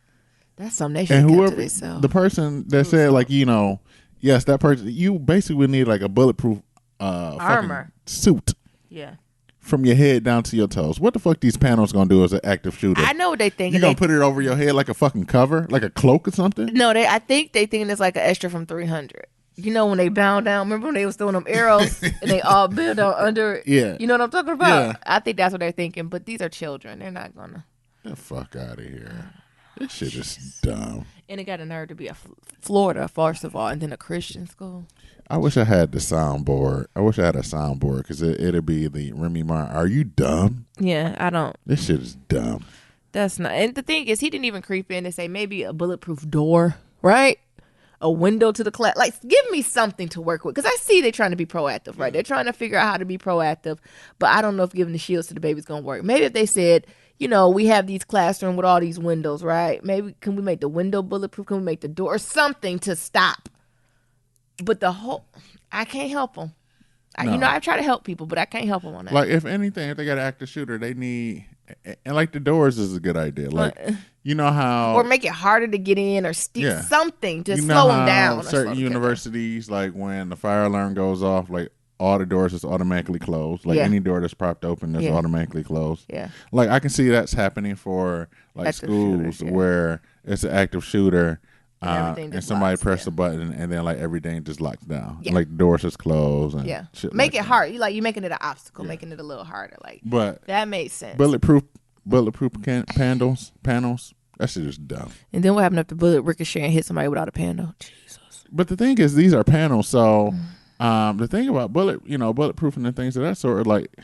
That's something they should keep to themselves. The person that said, like, yes, that person, you basically need like a bulletproof armor suit. Yeah. From your head down to your toes. What the fuck these panels gonna do as an active shooter? I know what they think. You gonna put it over your head like a fucking cover, like a cloak or something? No, I think they think it's like an extra from 300. You know when they bound down. Remember when they was throwing them arrows and they all bent down under it? Yeah. You know what I'm talking about? Yeah. I think that's what they're thinking. But these are children. They're not gonna. The fuck out of here. This shit is dumb. And it got a nerve to be a Florida, first of all, and then a Christian school. I wish I had the soundboard. I wish I had a soundboard because it'd be the Remy Martin. Are you dumb? Yeah, I don't. This shit is dumb. That's not. And the thing is, he didn't even creep in and say maybe a bulletproof door, right? A window to the class. Like, give me something to work with. Because I see they're trying to be proactive, right? They're trying to figure out how to be proactive. But I don't know if giving the shields to the baby's going to work. Maybe if they said, we have these classrooms with all these windows, right? Maybe can we make the window bulletproof? Can we make the door or something to stop? But I can't help them. No. I try to help people, but I can't help them on that. Like, if anything, if they got an active shooter, they need And like the doors is a good idea. Like, you know how, or make it harder to get in, or something to slow them down. Certain universities, like when the fire alarm goes off, like all the doors is automatically closed. Like any door that's propped open is automatically closed. Yeah. Like I can see that's happening for like active schools shooters, where it's an active shooter. And somebody press the button and then like everything just locks down. Yeah. Like the doors just close and shit. Make it hard. You making it an obstacle, making it a little harder. Like, but that made sense. Bulletproof panels. That shit is dumb. And then what happened if the bullet ricochet and hit somebody without a panel? Jesus. But the thing is, these are panels. So the thing about bulletproofing and things of that sort, like,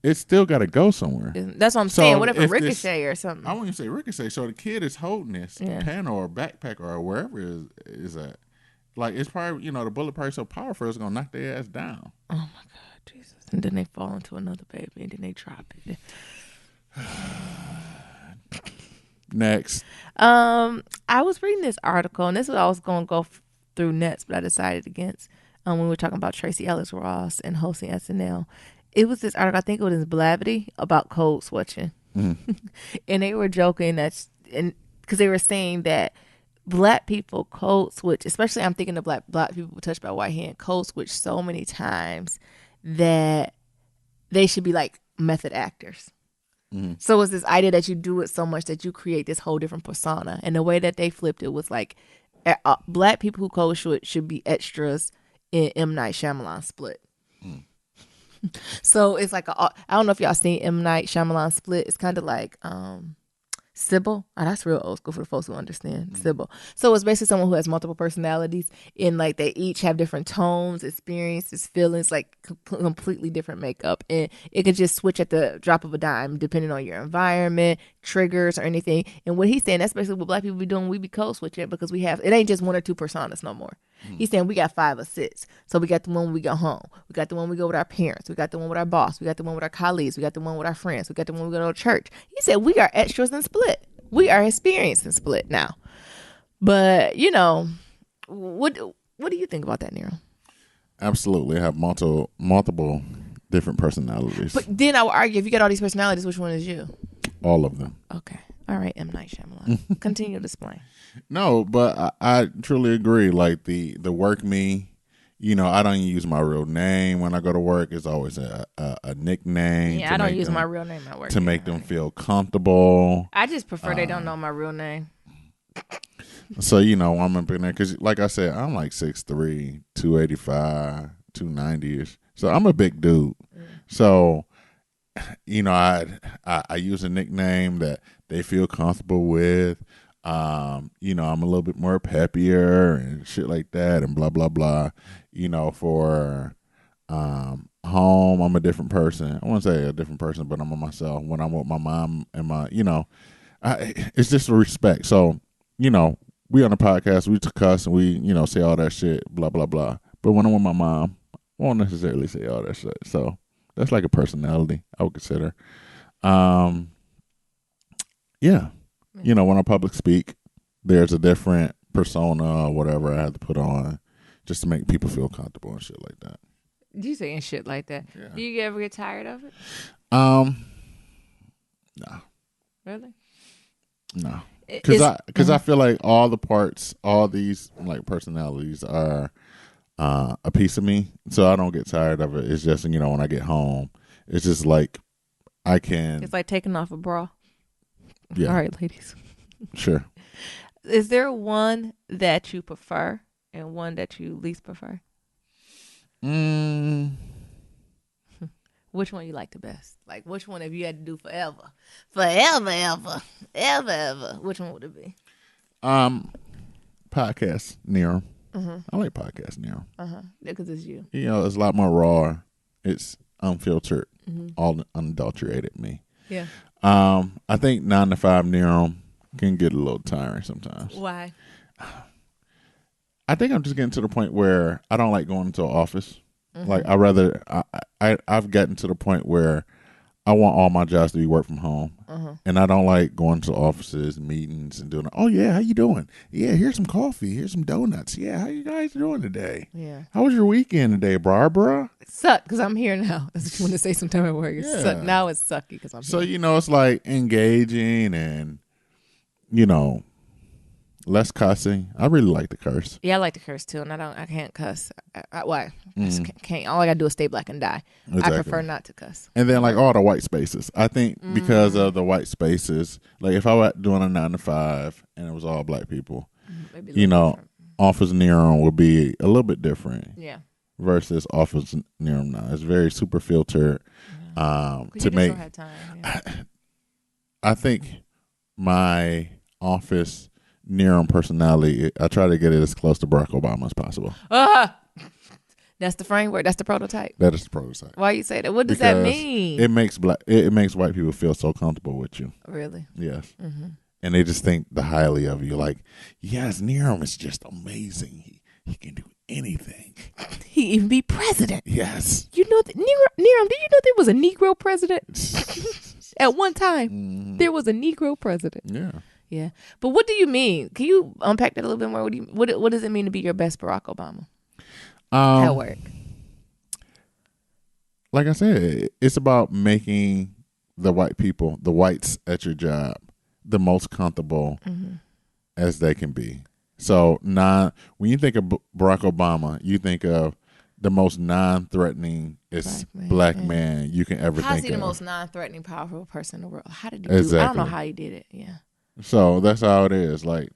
it's still got to go somewhere. That's what I'm saying. What if a ricochet or something? I wouldn't say ricochet. So the kid is holding this panel or backpack or wherever it is at. Like, it's probably, the bullet probably so powerful it's going to knock their ass down. Oh, my God, Jesus. And then they fall into another baby and then they drop it. Next. I was reading this article, and this is what I was going to go through next, but I decided against when we were talking about Tracy Ellis Ross and hosting SNL. It was this article, I think it was in Blavity, about code switching. Mm-hmm. And they were joking because they were saying that black people code switch, especially I'm thinking of black people touched by white hand, code switch so many times that they should be like method actors. Mm-hmm. So it's this idea that you do it so much that you create this whole different persona. And the way that they flipped it was like black people who code switch should be extras in M. Night Shyamalan Split. Mm. So it's like I don't know if y'all seen M. Night Shyamalan Split. It's kind of like Sybil. Oh, that's real old school for the folks who understand. Mm-hmm. Sybil. So it's basically someone who has multiple personalities, and like they each have different tones, experiences, feelings, like completely different makeup, and it could just switch at the drop of a dime depending on your environment, triggers, or anything. And what he's saying, that's basically what black people be doing. We be code switching because we have, it ain't just one or two personas no more. Mm-hmm. He's saying we got 5 or 6. So we got the one when we go home. We got the one we go with our parents. We got the one with our boss. We got the one with our colleagues. We got the one with our friends. We got the one we go to church. He said we are extras in Split. We are experiencing Split now. But, what do you think about that, Nero? Absolutely. I have multiple different personalities. But then I would argue, if you got all these personalities, which one is you? All of them. Okay. All right, M. Night Shyamalan. Continue to explain. No, but I truly agree. Like the work me, I don't use my real name when I go to work. It's always a nickname. Yeah, I don't use my real name at work. To make them feel comfortable. I just prefer they don't know my real name. So, I'm up in there because, like I said, I'm like 6'3", 285, 290-ish. So I'm a big dude. Mm. So, I use a nickname that they feel comfortable with. I'm a little bit more peppier and shit like that and blah, blah, blah. For home, I'm a different person. I won't say a different person, but I'm on myself. When I'm with my mom and my, it's just a respect. So, we on the podcast, we cuss and we, say all that shit, blah, blah, blah. But when I'm with my mom, I won't necessarily say all that shit. So that's like a personality I would consider. Yeah. When I public speak, there's a different persona or whatever I have to put on just to make people feel comfortable and shit like that. You saying shit like that? Yeah. Do you ever get tired of it? No. Really? No. Because I feel like all the parts, all these like personalities are a piece of me, so I don't get tired of it. It's just when I get home, it's just like I can. It's like taking off a bra. Yeah. All right, ladies. Sure. Is there one that you prefer and one that you least prefer? Which one you like the best? Like, which one if you had to do forever, ever, which one would it be? Podcast Nero. Mm-hmm. I like podcast Nero. Because it's you. It's a lot more raw. It's unfiltered, all unadulterated me. Yeah. I think 9 to 5 Nero can get a little tiring sometimes. Why? I think I'm just getting to the point where I don't like going into an office. Mm-hmm. Like I've gotten to the point where I want all my jobs to be work from home. And I don't like going to offices, meetings, and doing, oh, yeah, how you doing? Yeah, here's some coffee. Here's some donuts. Yeah, how you guys doing today? Yeah. How was your weekend today, Barbara? It sucked because I'm here now. That's what you want to say sometime at work. It sucked. Now it's sucky because I'm So, here. it's like engaging and, less cussing. I really like to curse. Yeah, I like to curse too, and I can't cuss. Why? I just can't. All I gotta do is stay black and die. Exactly. I prefer not to cuss. And then like all the white spaces. I think because of the white spaces, like if I were doing a 9 to 5 and it was all black people, Office Neon would be a little bit different. Yeah. Versus Office Neon now. It's very super filtered. To make. Have time, yeah. I think my Office Neon personality, I try to get it as close to Barack Obama as possible. That's the framework. That's the prototype. That is the prototype. Why you say that? What does that mean? It makes it makes white people feel so comfortable with you. Really? Yes. And they just think the highly of you. Like, yes, Neon is just amazing. He can do anything. He even be president. Yes. You know, Neron, did you know there was a Negro president? At one time, there was a Negro president. Yeah. Yeah. But what do you mean? Can you unpack that a little bit more? What does it mean to be your best Barack Obama? At work. Like I said, it's about making the whites at your job, the most comfortable as they can be. So when you think of Barack Obama, you think of the most non-threatening black man you can ever think of. How's he the most non-threatening, powerful person in the world? How did he do it? I don't know how he did it. Yeah. So that's how it is. Like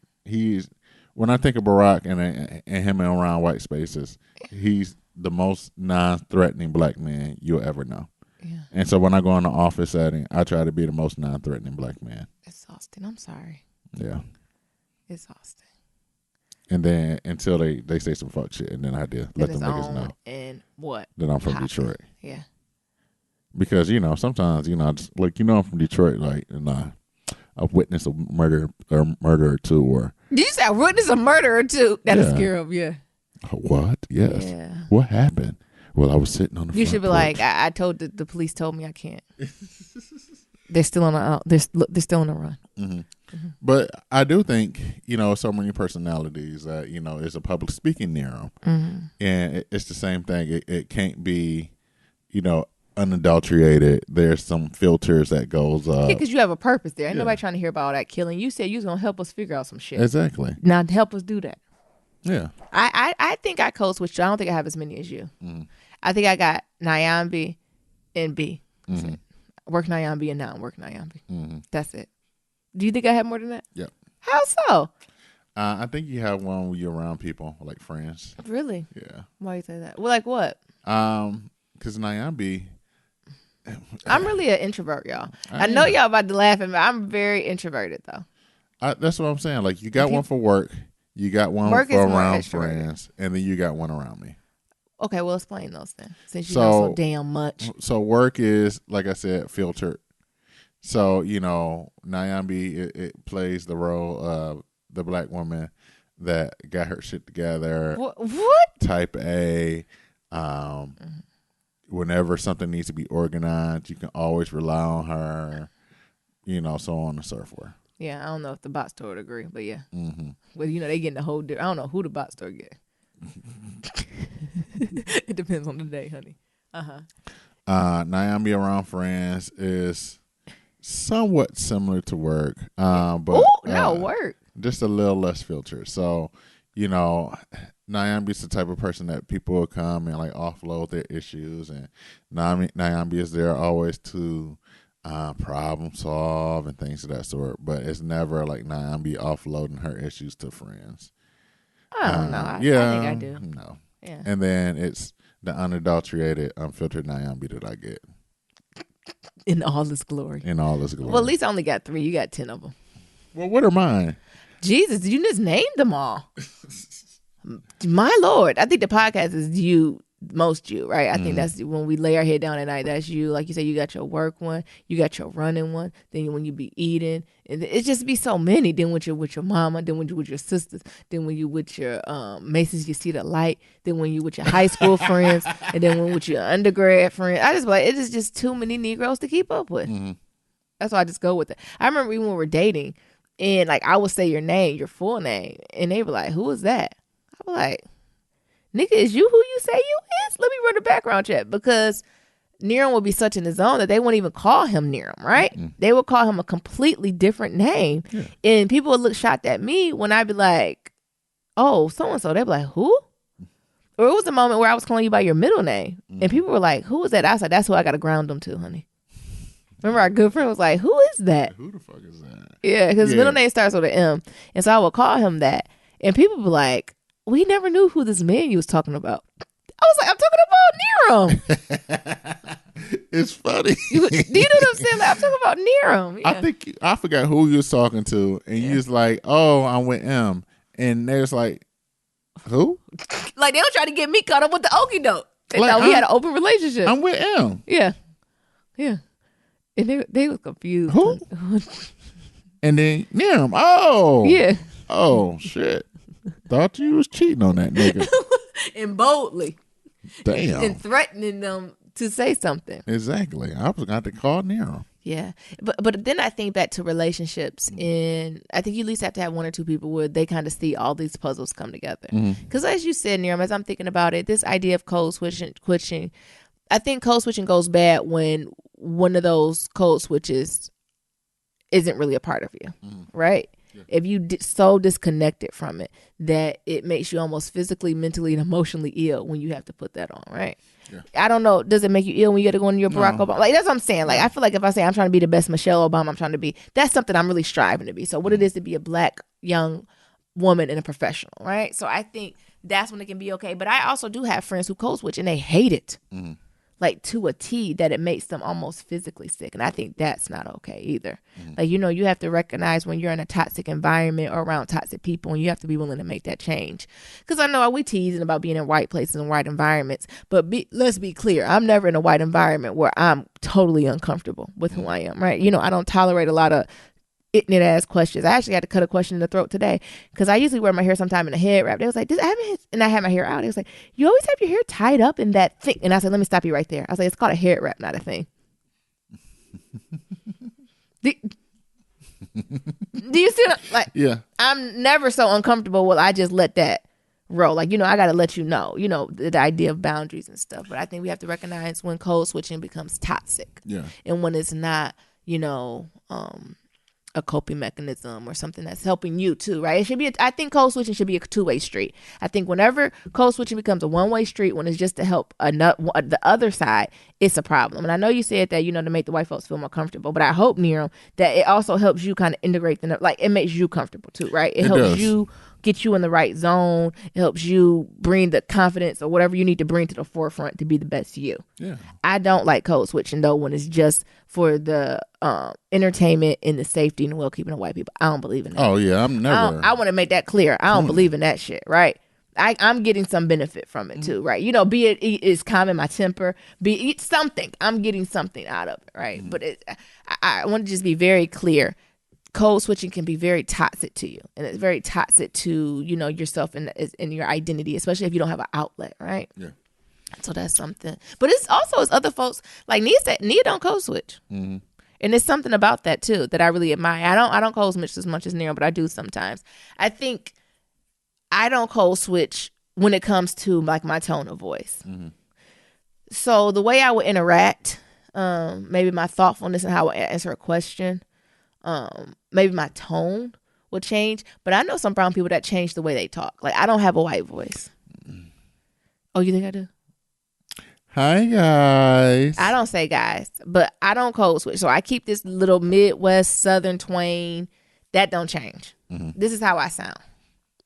when I think of Barack and him around white spaces, he's the most non-threatening black man you'll ever know. Yeah. And so when I go in the office setting, I try to be the most non-threatening black man. Exhausting. I'm sorry. Yeah. Exhausting. And then until they say some fuck shit, and then I did let them niggas know. And what? That I'm from Detroit. Yeah. Because sometimes I just, like I'm from Detroit, like, and I've witnessed a murder or two, or did you say I witnessed a murder or two? That'll scare him. Yeah. What? Yes. Yeah. What happened? Well, I was sitting on the. You should be porch. like, I told the police told me I can't. They're still on they're still on the run. But I do think so many personalities that it's a public speaking narrow, and it's the same thing. It can't be unadulterated. There's some filters that goes up. Yeah, because you have a purpose there. Ain't nobody trying to hear about all that killing. You said you was gonna help us figure out some shit. Exactly. Now help us do that. Yeah. I think I co-switched you. I don't think I have as many as you. I think I got Nyambi and B. Work Nyambi and now I'm working Nyambi. That's it. Do you think I have more than that? Yep. How so? I think you have one when you're around people, like friends. Really? Yeah. Why do you say that? Well, like what? Because Nyambi. I'm really an introvert, y'all. I know y'all about to laugh at me. I'm very introverted, though. That's what I'm saying. Like, you got one for work. You got one for around friends. And then you got one around me. Okay, well, explain those then, since you know so damn much. So work is, like I said, filtered. So, Nyambi, it plays the role of the black woman that got her shit together. What? Type A. Whenever something needs to be organized, you can always rely on her, so on and so forth. Yeah, I don't know if the bot store would agree, but yeah. Well, they getting the whole I don't know who the bot store get. It depends on the day, honey. Nyambi around friends is somewhat similar to work, but work just a little less filtered. So, Nyambi's the type of person that people will come and like offload their issues, and Nyambi is there always to problem solve and things of that sort. But it's never like Nyambi offloading her issues to friends. I don't know. I think I do. No. Yeah. And then it's the unadulterated, unfiltered Nyambi that I get. In all this glory. Well, at least I only got 3. You got 10 of them. Well, what are mine? Jesus, you just named them all. My Lord. I think the podcast is you most you, right? I think that's when we lay our head down at night. That's you. Like you said, you got your work one, you got your running one. Then when you be eating, and it just be so many. Then when you're with your mama, then when you with your sisters, then when you with your Macy's, you see the light. Then when you with your high school friends, and then when with your undergrad friends. I just like it is just too many Negroes to keep up with. That's why I just go with it. I remember even when we were dating, and like I would say your name, your full name, and they were like, "Who is that?" I was like, "Nigga, is you who you say you is? Let me run a background check." Because Niram would be such in the zone that they wouldn't even call him Niram, right? They would call him a completely different name. Yeah. And people would look shocked at me when I'd be like, "Oh, so-and-so." They'd be like, "Who?" Or it was a moment where I was calling you by your middle name. And people were like, "Who is that?" I was like, "That's who I got to ground them to, honey." Remember our good friend was like, "Who is that?" Who the fuck is that? Yeah, because his middle name starts with an M. And so I would call him that. And people would be like, "We never knew who this man you was talking about." I was like, "I'm talking about Niram." It's funny. Do you know what I'm saying? Like, I'm talking about Niram. Yeah. I forgot who you was talking to. And you was like, "Oh, I'm with M." And there's like, "Who?" Like, they don't try to get me caught up with the okie doke. They thought we had an open relationship. I'm with M. Yeah. Yeah. And they was confused. Who? And then Niram. Oh. Yeah. Oh, shit. Thought you was cheating on that nigga. And boldly. Damn. And threatening them to say something. Exactly. I was going to call Niram. Yeah. But then I think back to relationships, and I think you at least have to have one or two people where they kind of see all these puzzles come together. Because as you said, Niram, as I'm thinking about it, this idea of code switching, I think code switching goes bad when one of those code switches isn't really a part of you, right? Yeah. If you so disconnected from it that it makes you almost physically, mentally, and emotionally ill when you have to put that on, right? Yeah. I don't know. Does it make you ill when you got to go into your Barack Obama? Like, that's what I'm saying. Like, I feel like if I say I'm trying to be the best Michelle Obama, I'm trying to be, that's something I'm really striving to be. So what it is to be a black young woman and a professional, right? So I think that's when it can be okay. But I also do have friends who code switch and they hate it. Like to a T, that it makes them almost physically sick. And I think that's not okay either. Like, you have to recognize when you're in a toxic environment or around toxic people, and you have to be willing to make that change. Because I know we teasing about being in white places and white environments, but let's be clear. I'm never in a white environment where I'm totally uncomfortable with who I am, right? I don't tolerate a lot of ignorant ass questions. I actually had to cut a question in the throat today because I usually wear my hair sometime in a head wrap. They was like, and I had my hair out. It was like, "You always have your hair tied up in that thing." And I said, "Let me stop you right there." I was like, "It's called a head wrap, not a thing." Do you see? Like, yeah, I'm never so uncomfortable. Well, I just let that roll. Like, I got to let you know, the idea of boundaries and stuff. But I think we have to recognize when code switching becomes toxic. Yeah, and when it's not, a coping mechanism or something that's helping you too, right? It should be. I think code switching should be a two-way street. I think whenever code switching becomes a one-way street, when it's just to help the other side, it's a problem. And I know you said that, to make the white folks feel more comfortable, but I hope, Niram, that it also helps you kind of integrate them. Like, it makes you comfortable too, right? It helps you get you in the right zone. It helps you bring the confidence or whatever you need to bring to the forefront to be the best you. Yeah. I don't like code switching though when it's just for the entertainment and the safety and the well-keeping of white people. I don't believe in that. Oh yeah, I'm never. I want to make that clear. I don't believe in that shit, right? I'm getting some benefit from it too, right? Be it is calming my temper, be it something. I'm getting something out of it, right? But I want to just be very clear. Code switching can be very toxic to you, and it's very toxic to yourself and your identity, especially if you don't have an outlet, right? Yeah. So that's something. But it's also as other folks like Nia said, Nia don't code switch, and there's something about that too that I really admire. I don't code switch as much as Nia, but I do sometimes. I think I don't code switch when it comes to like my tone of voice. So the way I would interact, maybe my thoughtfulness and how I answer a question. Maybe my tone will change, but I know some brown people that change the way they talk. Like, I don't have a white voice. Oh, you think I do? Hi, guys. I don't say guys, but I don't code switch. So I keep this little Midwest Southern twang. That don't change. This is how I sound,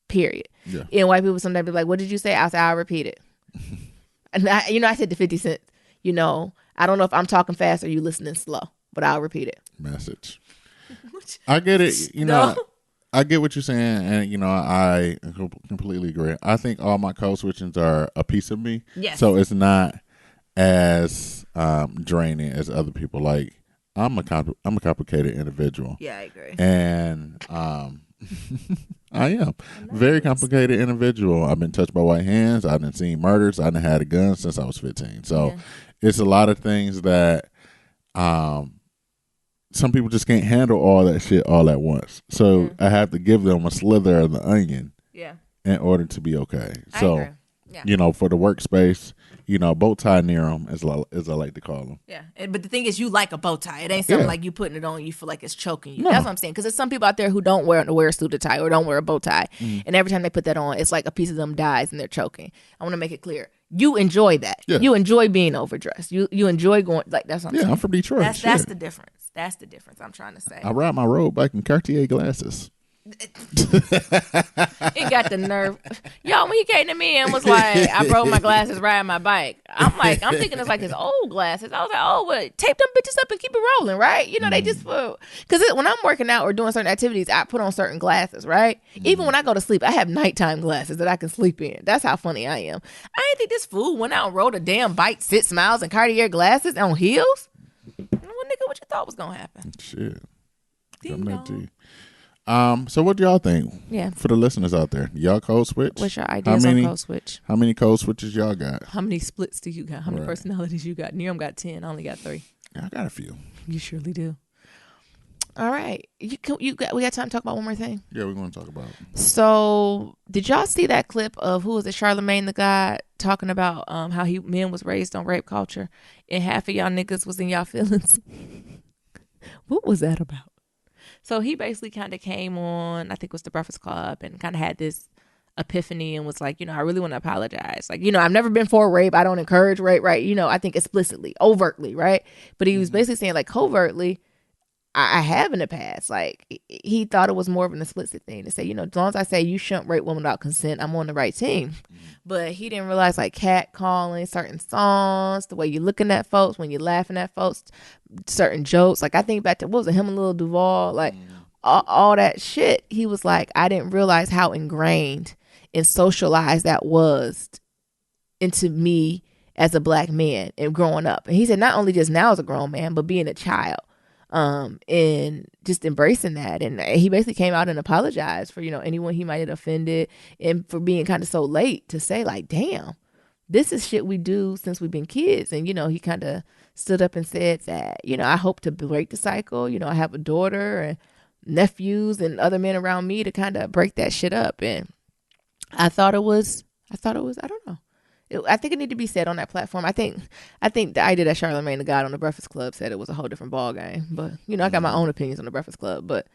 period. Yeah. And white people sometimes be like, "What did you say?" I'll say, "I'll repeat it." And I said the 50 Cent, I don't know if I'm talking fast or you listening slow, but I'll repeat it. Message. I get it. I get what you're saying, and I completely agree. I think all my code switchings are a piece of me. Yes. So it's not as draining as other people. Like I'm a complicated individual. Yeah, I agree. And I am very complicated individual. I've been touched by white hands. I've been seen murders. I've had a gun since I was 15. So it's a lot of things that some people just can't handle all that shit all at once. So I have to give them a slither of the onion in order to be okay. So, for the workspace, bow tie near them, as I like to call them. Yeah, but the thing is, you like a bow tie. It ain't something like you putting it on, you feel like it's choking you. No. That's what I'm saying. Because there's some people out there who don't wear a suit or tie or don't wear a bow tie. And every time they put that on, it's like a piece of them dies and they're choking. I want to make it clear. You enjoy that. Yeah. You enjoy being overdressed. You enjoy going, like, that's what I'm saying. Yeah, I'm from Detroit. That's the difference. That's the difference I'm trying to say. I ride my road bike in Cartier glasses. He got the nerve. Yo, when he came to me and was like, I broke my glasses riding my bike. I'm thinking it's like his old glasses. I was like, oh, what? Tape them bitches up and keep it rolling, right? They just, because when I'm working out or doing certain activities, I put on certain glasses, right? Even when I go to sleep, I have nighttime glasses that I can sleep in. That's how funny I am. I didn't think this fool went out and rode a damn bike, 6 miles, and Cartier glasses on heels. Well, nigga, what you thought was gonna happen? Shit. So what do y'all think? Yeah. For the listeners out there, y'all code switch? What's your ideas on code switch? How many code switches y'all got? How many splits do you got? How many personalities you got? Neeram got 10. I only got 3. I got a few. You surely do. All right. We got time to talk about one more thing? Yeah, we're going to talk about it. So, did y'all see that clip of, who was it, Charlemagne the God, talking about how men was raised on rape culture and half of y'all niggas was in y'all feelings? What was that about? So he basically kind of came on, I think it was the Breakfast Club, and kind of had this epiphany and was like, I really want to apologize. Like, I've never been for rape. I don't encourage rape, right? I think explicitly, overtly, right? But he was basically saying, like, covertly, I have in the past. Like, he thought it was more of an explicit thing to say, as long as I say you shouldn't rape women without consent, I'm on the right team. But he didn't realize, like, catcalling, certain songs, the way you're looking at folks, when you're laughing at folks, certain jokes. Like, I think back to, what was it, him and Lil Duval? Like, all that shit. He was like, I didn't realize how ingrained and socialized that was into me as a black man and growing up. And he said, not only just now as a grown man, but being a child. And just embracing that. And he basically came out and apologized for, anyone he might have offended, and for being kind of so late to say, like, damn, this is shit we do since we've been kids. And, he kind of stood up and said that, I hope to break the cycle. I have a daughter and nephews and other men around me to kind of break that shit up. And I thought it was, I don't know. I think it needed to be said on that platform. I think the idea that Charlemagne the God on the Breakfast Club said it was a whole different ball game. But, I got my own opinions on the Breakfast Club. But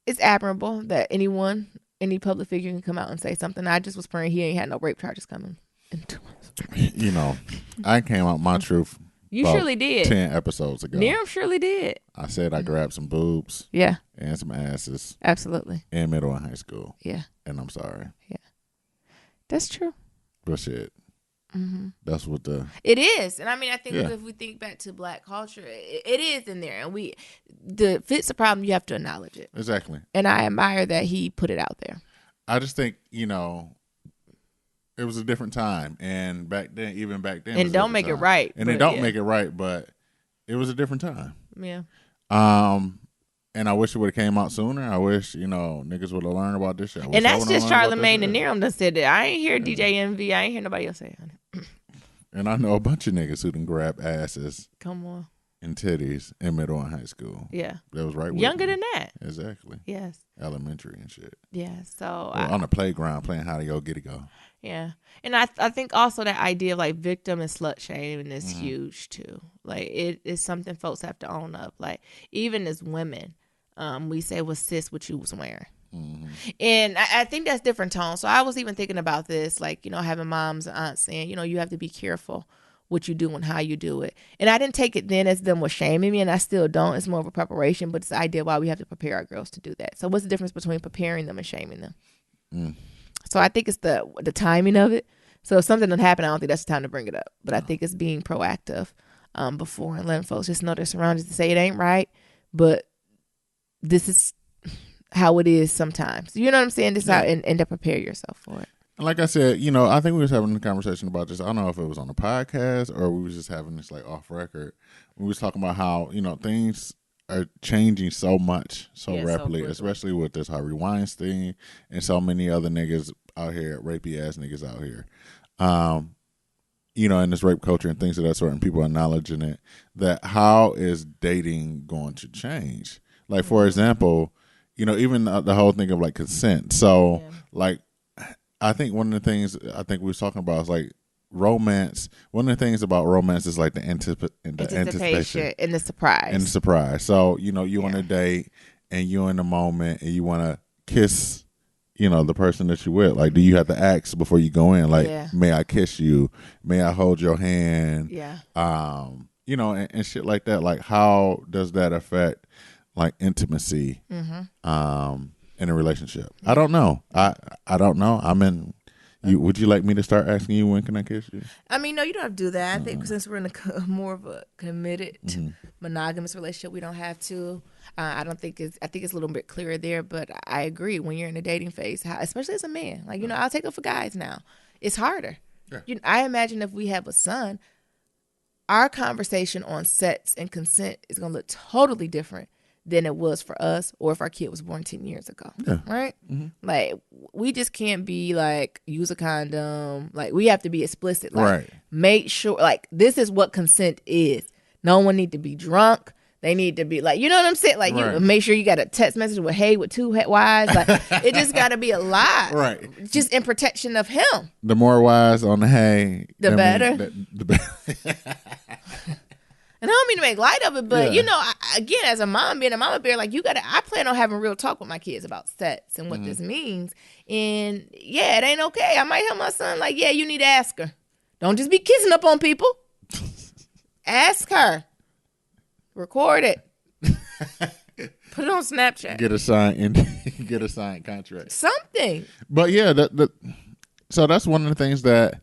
it's admirable that any public figure can come out and say something. I just was praying he ain't had no rape charges coming into us. I came out my truth. You surely did. 10 episodes ago. Neeram surely did. I said I grabbed some boobs. Yeah. And some asses. Absolutely. In middle and high school. Yeah. And I'm sorry. Yeah. That's true. But shit. Mm-hmm. That's what it is. And I mean, I think if we think back to black culture, it is in there. And if it's a problem, you have to acknowledge it. Exactly. And I admire that he put it out there. I just think, it was a different time. And even back then. And don't make it right. And it don't make it right, but it was a different time. Yeah. And I wish it would have came out sooner. I wish, niggas would have learned about this shit. And that's just Charlemagne and Neeram that said that. I ain't hear DJ Envy. I ain't hear nobody else say it. And I know a bunch of niggas who done grab asses. Come on. And titties in middle and high school. Yeah. That was right. Younger than that. Exactly. Yes. Elementary and shit. Yeah. So. On the playground playing how to go, get it go. Yeah. And I think also that idea of like victim and slut shaming is huge too. Like it is something folks have to own up. Like even as women, we say, well, sis, what you was wearing. Mm-hmm. And I think that's different tones. So I was even thinking about this, like, having moms and aunts saying, you have to be careful what you do and how you do it. And I didn't take it then as them was shaming me, and I still don't. It's more of a preparation, but it's the idea why we have to prepare our girls to do that. So what's the difference between preparing them and shaming them? So I think it's the timing of it. So if something doesn't happen, I don't think that's the time to bring it up. But I think it's being proactive before and letting folks just know their surroundings to say it ain't right, but this is how it is sometimes. You know what I'm saying? This is how and to prepare yourself for it. Like I said, I think we was having a conversation about this. I don't know if it was on a podcast or we was just having this like off record. We was talking about how, things are changing so much, so rapidly, especially with this Harvey Weinstein and so many other niggas out here, rapey ass niggas out here. In this rape culture and things of that sort, and people acknowledging it, that how is dating going to change? Like, for example, even the whole thing of like consent. So like, I think one of the things I think we was talking about is like romance. One of the things about romance is like the anticipation and the surprise. So, you want to date and you're in the moment and you want to kiss, the person that you're with. Like, do you have to ask before you go in? Like, may I kiss you? May I hold your hand? Yeah. And shit like that. Like, how does that affect like intimacy in a relationship? I don't know. I don't know. Would you like me to start asking you when can I kiss you? I mean, no, you don't have to do that. I think since we're in a more of a committed monogamous relationship, we don't have to. I think it's a little bit clearer there, but I agree when you're in a dating phase, especially as a man. Like, I'll take it for guys now. It's harder. Yeah. I imagine if we have a son, our conversation on sex and consent is going to look totally different than it was for us or if our kid was born 10 years ago. Yeah. Right? Mm-hmm. Like, we just can't be like, use a condom. Like, we have to be explicit. Like, make sure, like, this is what consent is. No one need to be drunk. They need to be like, you know what I'm saying? Like, you make sure you got a text message with hey with two Y's. Like, it just got to be a lot. Right. Just in protection of him. The more Y's on the hey, the better. The better. And I don't mean to make light of it, but again, as a mom, being a mama bear, like I plan on having real talk with my kids about sex and what this means. And it ain't okay. I might tell my son, like, you need to ask her. Don't just be kissing up on people. Ask her. Record it. Put it on Snapchat. Get a signed contract. Something. But so that's one of the things that,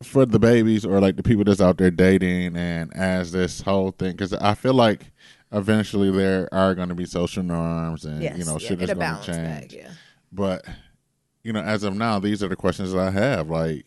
for the babies or like the people that's out there dating and as this whole thing, because I feel like eventually there are going to be social norms and shit is going to change. But as of now, these are the questions that I have. Like,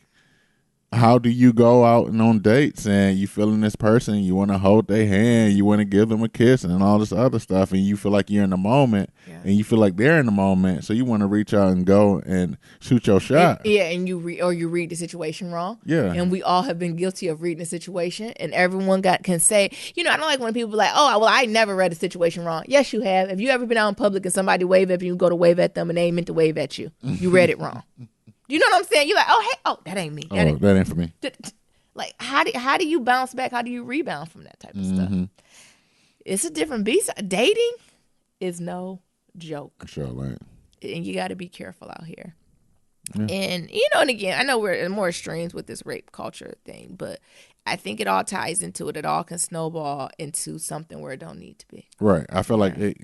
how do you go out and on dates and you feeling this person, you want to hold their hand, you want to give them a kiss and all this other stuff, and you feel like you're in the moment and you feel like they're in the moment, so you want to reach out and go and shoot your shot. And you read the situation wrong. Yeah. And we all have been guilty of reading the situation, and everyone can say, I don't like when people be like, oh, well, I never read the situation wrong. Yes, you have. Have you ever been out in public and somebody wave at you, go to wave at them and they ain't meant to wave at you? You read it wrong. You know what I'm saying? You're like, that ain't me. That ain't for me. Like, how do you bounce back? How do you rebound from that type of stuff? It's a different beast. Dating is no joke. Sure, right. And you got to be careful out here. Yeah. And, and again, I know we're in more extremes with this rape culture thing, but I think it all ties into it. It all can snowball into something where it don't need to be. Right. I feel like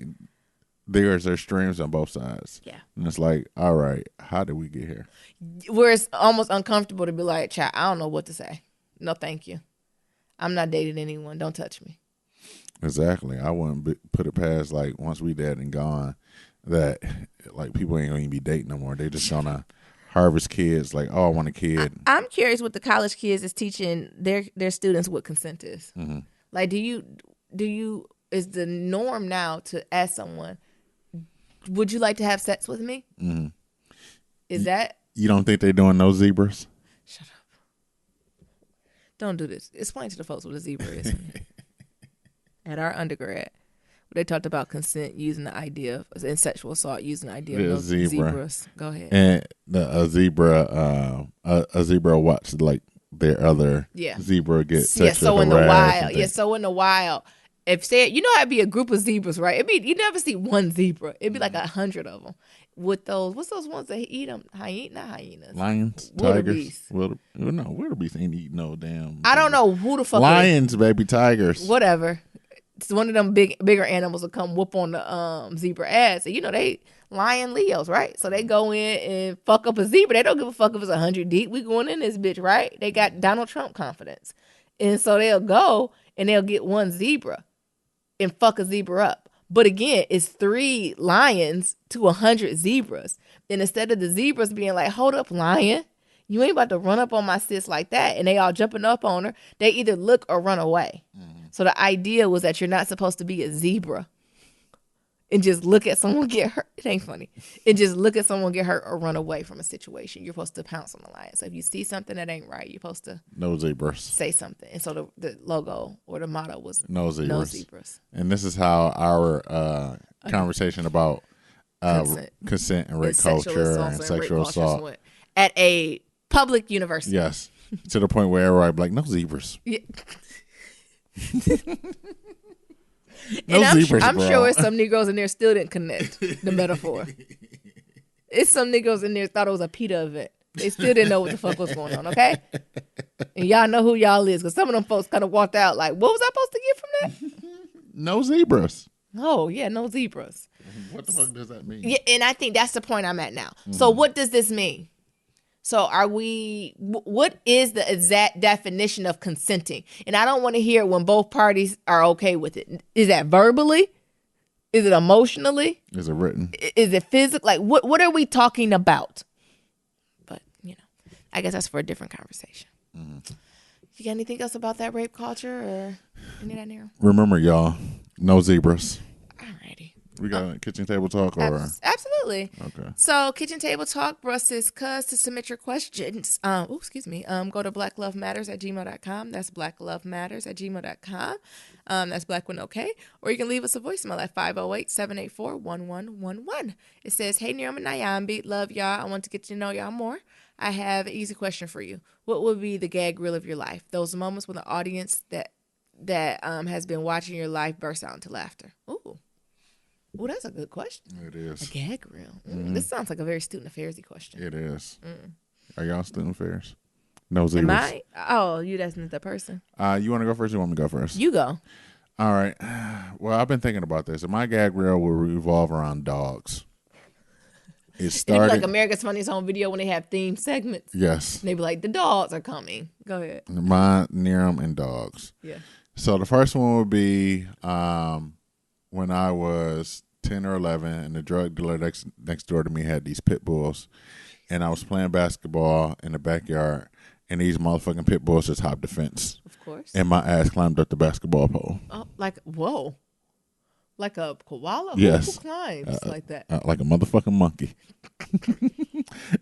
there's extremes on both sides. Yeah. And it's like, all right, how did we get here? Where it's almost uncomfortable to be like, child, I don't know what to say. No, thank you. I'm not dating anyone. Don't touch me. Exactly. I wouldn't put it past, like, once we dead and gone, that, like, people ain't going to be dating no more. They just going to harvest kids. Like, oh, I want a kid. I'm curious what the college kids is teaching their students what consent is. Mm-hmm. Like, is the norm now to ask someone, would you like to have sex with me? Mm-hmm. Is that? You don't think they're doing no zebras? Shut up. Don't do this. Explain to the folks what a zebra is. At our undergrad, they talked about consent using the idea of, and sexual assault using the idea of zebras. Go ahead. And a zebra watched like their other zebra get sexual harassed. So in the wild. If you know how it'd be a group of zebras, right? You never see one zebra. It'd be like 100 of them. With what's those ones that eat them? Not hyenas. Lions, tigers. Wildebeest ain't eating no damn. I don't know who the fuck. Lions, baby, tigers. Whatever. It's one of them bigger animals will come whoop on the zebra ass. And they lion Leos, right? So they go in and fuck up a zebra. They don't give a fuck if it's 100 deep. We going in this bitch, right? They got Donald Trump confidence. And so they'll go and they'll get one zebra and fuck a zebra up. But again, it's 3 lions to 100 zebras. And instead of the zebras being like, hold up, lion, you ain't about to run up on my sis like that. And they all jumping up on her. They either look or run away. So the idea was that you're not supposed to be a zebra and just look at someone get hurt. It ain't funny. And just look at someone get hurt or run away from a situation. You're supposed to pounce on the lion. So if you see something that ain't right, you're supposed to no zebras. Say something. And so the logo or the motto was no zebras. No zebras. And this is how our conversation about consent and rape culture and sexual assault went at a public university. Yes. To the point where everybody be like, no zebras. Yeah. No zebras, I'm bro. sure some Negroes in there still didn't connect the metaphor. It's some Negroes in there thought it was a PETA event. They still didn't know what the fuck was going on, okay? And y'all know who y'all is, because some of them folks kind of walked out like, what was I supposed to get from that? No zebras. Oh, yeah, no zebras. What the fuck does that mean? Yeah, and I think that's the point I'm at now. So what does this mean? So what is the exact definition of consenting? And I don't want to hear when both parties are okay with it. Is that verbally? Is it emotionally? Is it written? Is it physical? Like, what are we talking about? But, I guess that's for a different conversation. You got anything else about that rape culture or any of that narrow? Remember, y'all, no zebras. Alrighty. We got a kitchen table talk? Or? Absolutely. Okay. So, kitchen table talk, Bruss is cuz to submit your questions. Go to blacklovematters@gmail.com. That's blacklovematters@gmail.com. That's black with no K. Or you can leave us a voicemail at 508-784-1111. It says, hey, Nirma Nyambi, love y'all. I want to get to know y'all more. I have an easy question for you. What would be the gag reel of your life? Those moments when the audience that has been watching your life bursts out into laughter. Ooh. Oh, that's a good question. It is. A gag reel. This sounds like a very student affairs-y question. It is. Are y'all student affairs? No zebras. Am I? Oh, you that's not the person. You want to go first or you want me to go first? You go. All right. Well, I've been thinking about this. And my gag reel will revolve around dogs. It started like America's Funniest Home Video when they have themed segments. Yes. And they be like, the dogs are coming. Go ahead. Mine, Niram, and dogs. Yeah. So the first one would be when I was 10 or 11, and the drug dealer next door to me had these pit bulls, and I was playing basketball in the backyard, and these motherfucking pit bulls just hopped the fence. Of course. And my ass climbed up the basketball pole. Oh, whoa. Like a koala? Yes. Who climbs like that? Like a motherfucking monkey.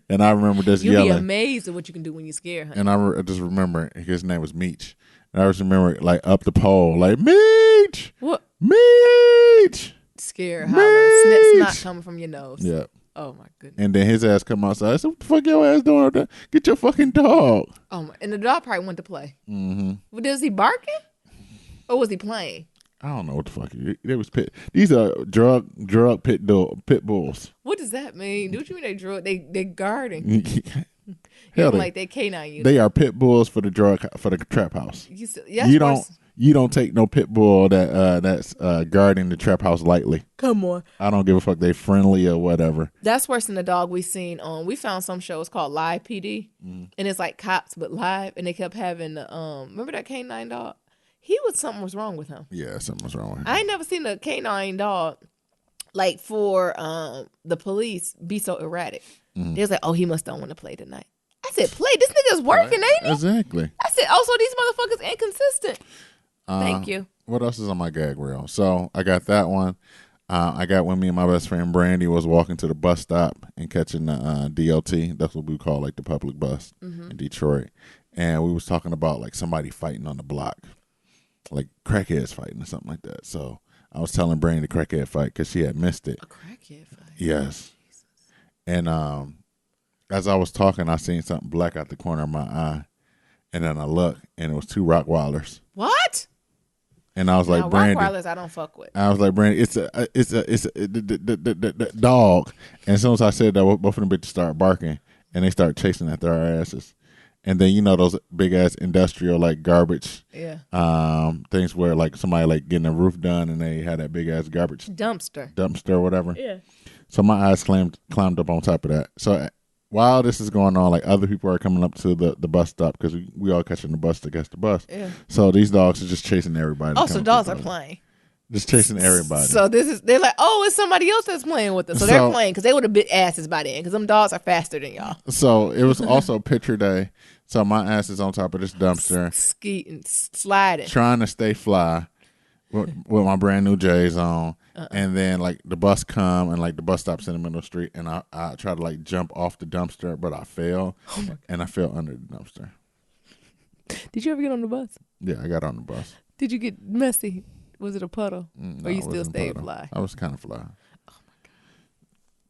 And I remember just yelling. You'll be amazed at what you can do when you're scared, honey. And I just remember his name was Meech. And I just remember like up the pole, like, Meech! What? Meech! Scared, hollering. Snot coming from your nose. Yeah. Oh, my goodness. And then his ass come outside. I said, what the fuck your ass doing out there? Get your fucking dog. Oh, my. And the dog probably went to play. Mm-hmm. Well, was he barking? Or was he playing? I don't know what the fuck. They was pit. These are drug pit bulls. What does that mean? What do you mean they drug? They guarding. Hell, like they canine unit. They are pit bulls for the trap house. You don't take no pit bull that's guarding the trap house lightly. Come on. I don't give a fuck. They friendly or whatever. That's worse than the dog we seen on. We found some shows called Live PD, and it's like cops but live, and they kept having the remember that canine dog? Something was wrong with him. Yeah, something was wrong with him. I ain't never seen a canine dog like for the police be so erratic. They was like, oh, he must don't want to play tonight. I said, play? This nigga's working, ain't he? Exactly. I said, oh, so these motherfuckers inconsistent. Thank you. What else is on my gag reel? So I got that one. I got when me and my best friend Brandy was walking to the bus stop and catching the DLT. That's what we call like the public bus in Detroit. And we was talking about like somebody fighting on the block, like crackheads fighting or something like that. So I was telling Brandy the crackhead fight because she had missed it. A crackhead fight? Yes. Jesus. And as I was talking, I seen something black out the corner of my eye. And then I looked, and it was 2 Rottweilers. What? And I was like, Brandy. Rottweilers I don't fuck with. I was like, Brandy, it's a dog. And as soon as I said that, both of them bitches start barking, and they start chasing after our asses. And then, you know, those big ass industrial like garbage things where like somebody like getting a roof done and they had that big ass garbage dumpster or whatever. Yeah. So my eyes climbed up on top of that. So while this is going on, like other people are coming up to the bus stop because we all catching the bus to catch the bus. Yeah. So these dogs are just chasing everybody. Oh, so dogs are playing. just chasing everybody. So they're like, oh, it's somebody else that's playing with us. So they're playing because they would have bit asses by then because them dogs are faster than y'all. So it was also picture day. So my ass is on top of this dumpster, skeeting, sliding, trying to stay fly with my brand new J's on. And then like the bus come and like the bus stops in the middle of the street, and I try to like jump off the dumpster, but I fell, and I fell under the dumpster. Did you ever get on the bus? Yeah, I got on the bus. Did you get messy? Was it a puddle? No, or you still stayed fly? I was kind of fly. Oh my God.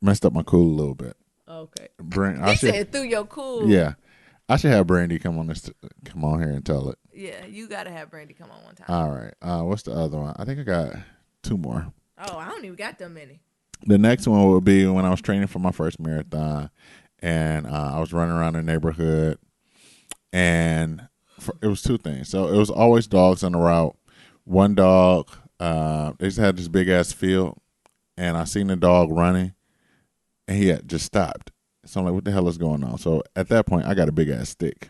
Messed up my cool a little bit. Okay. I said through your cool. Yeah. I should have Brandy come on here and tell it. Yeah, you gotta have Brandy come on one time. All right. What's the other one? I think I got 2 more. Oh, I don't even got that many. The next one would be when I was training for my first marathon, and I was running around the neighborhood, and it was 2 things. So it was always dogs on the route. One dog, they just had this big ass field, and I seen the dog running, and he had just stopped. So I'm like, what the hell is going on? So at that point, I got a big ass stick,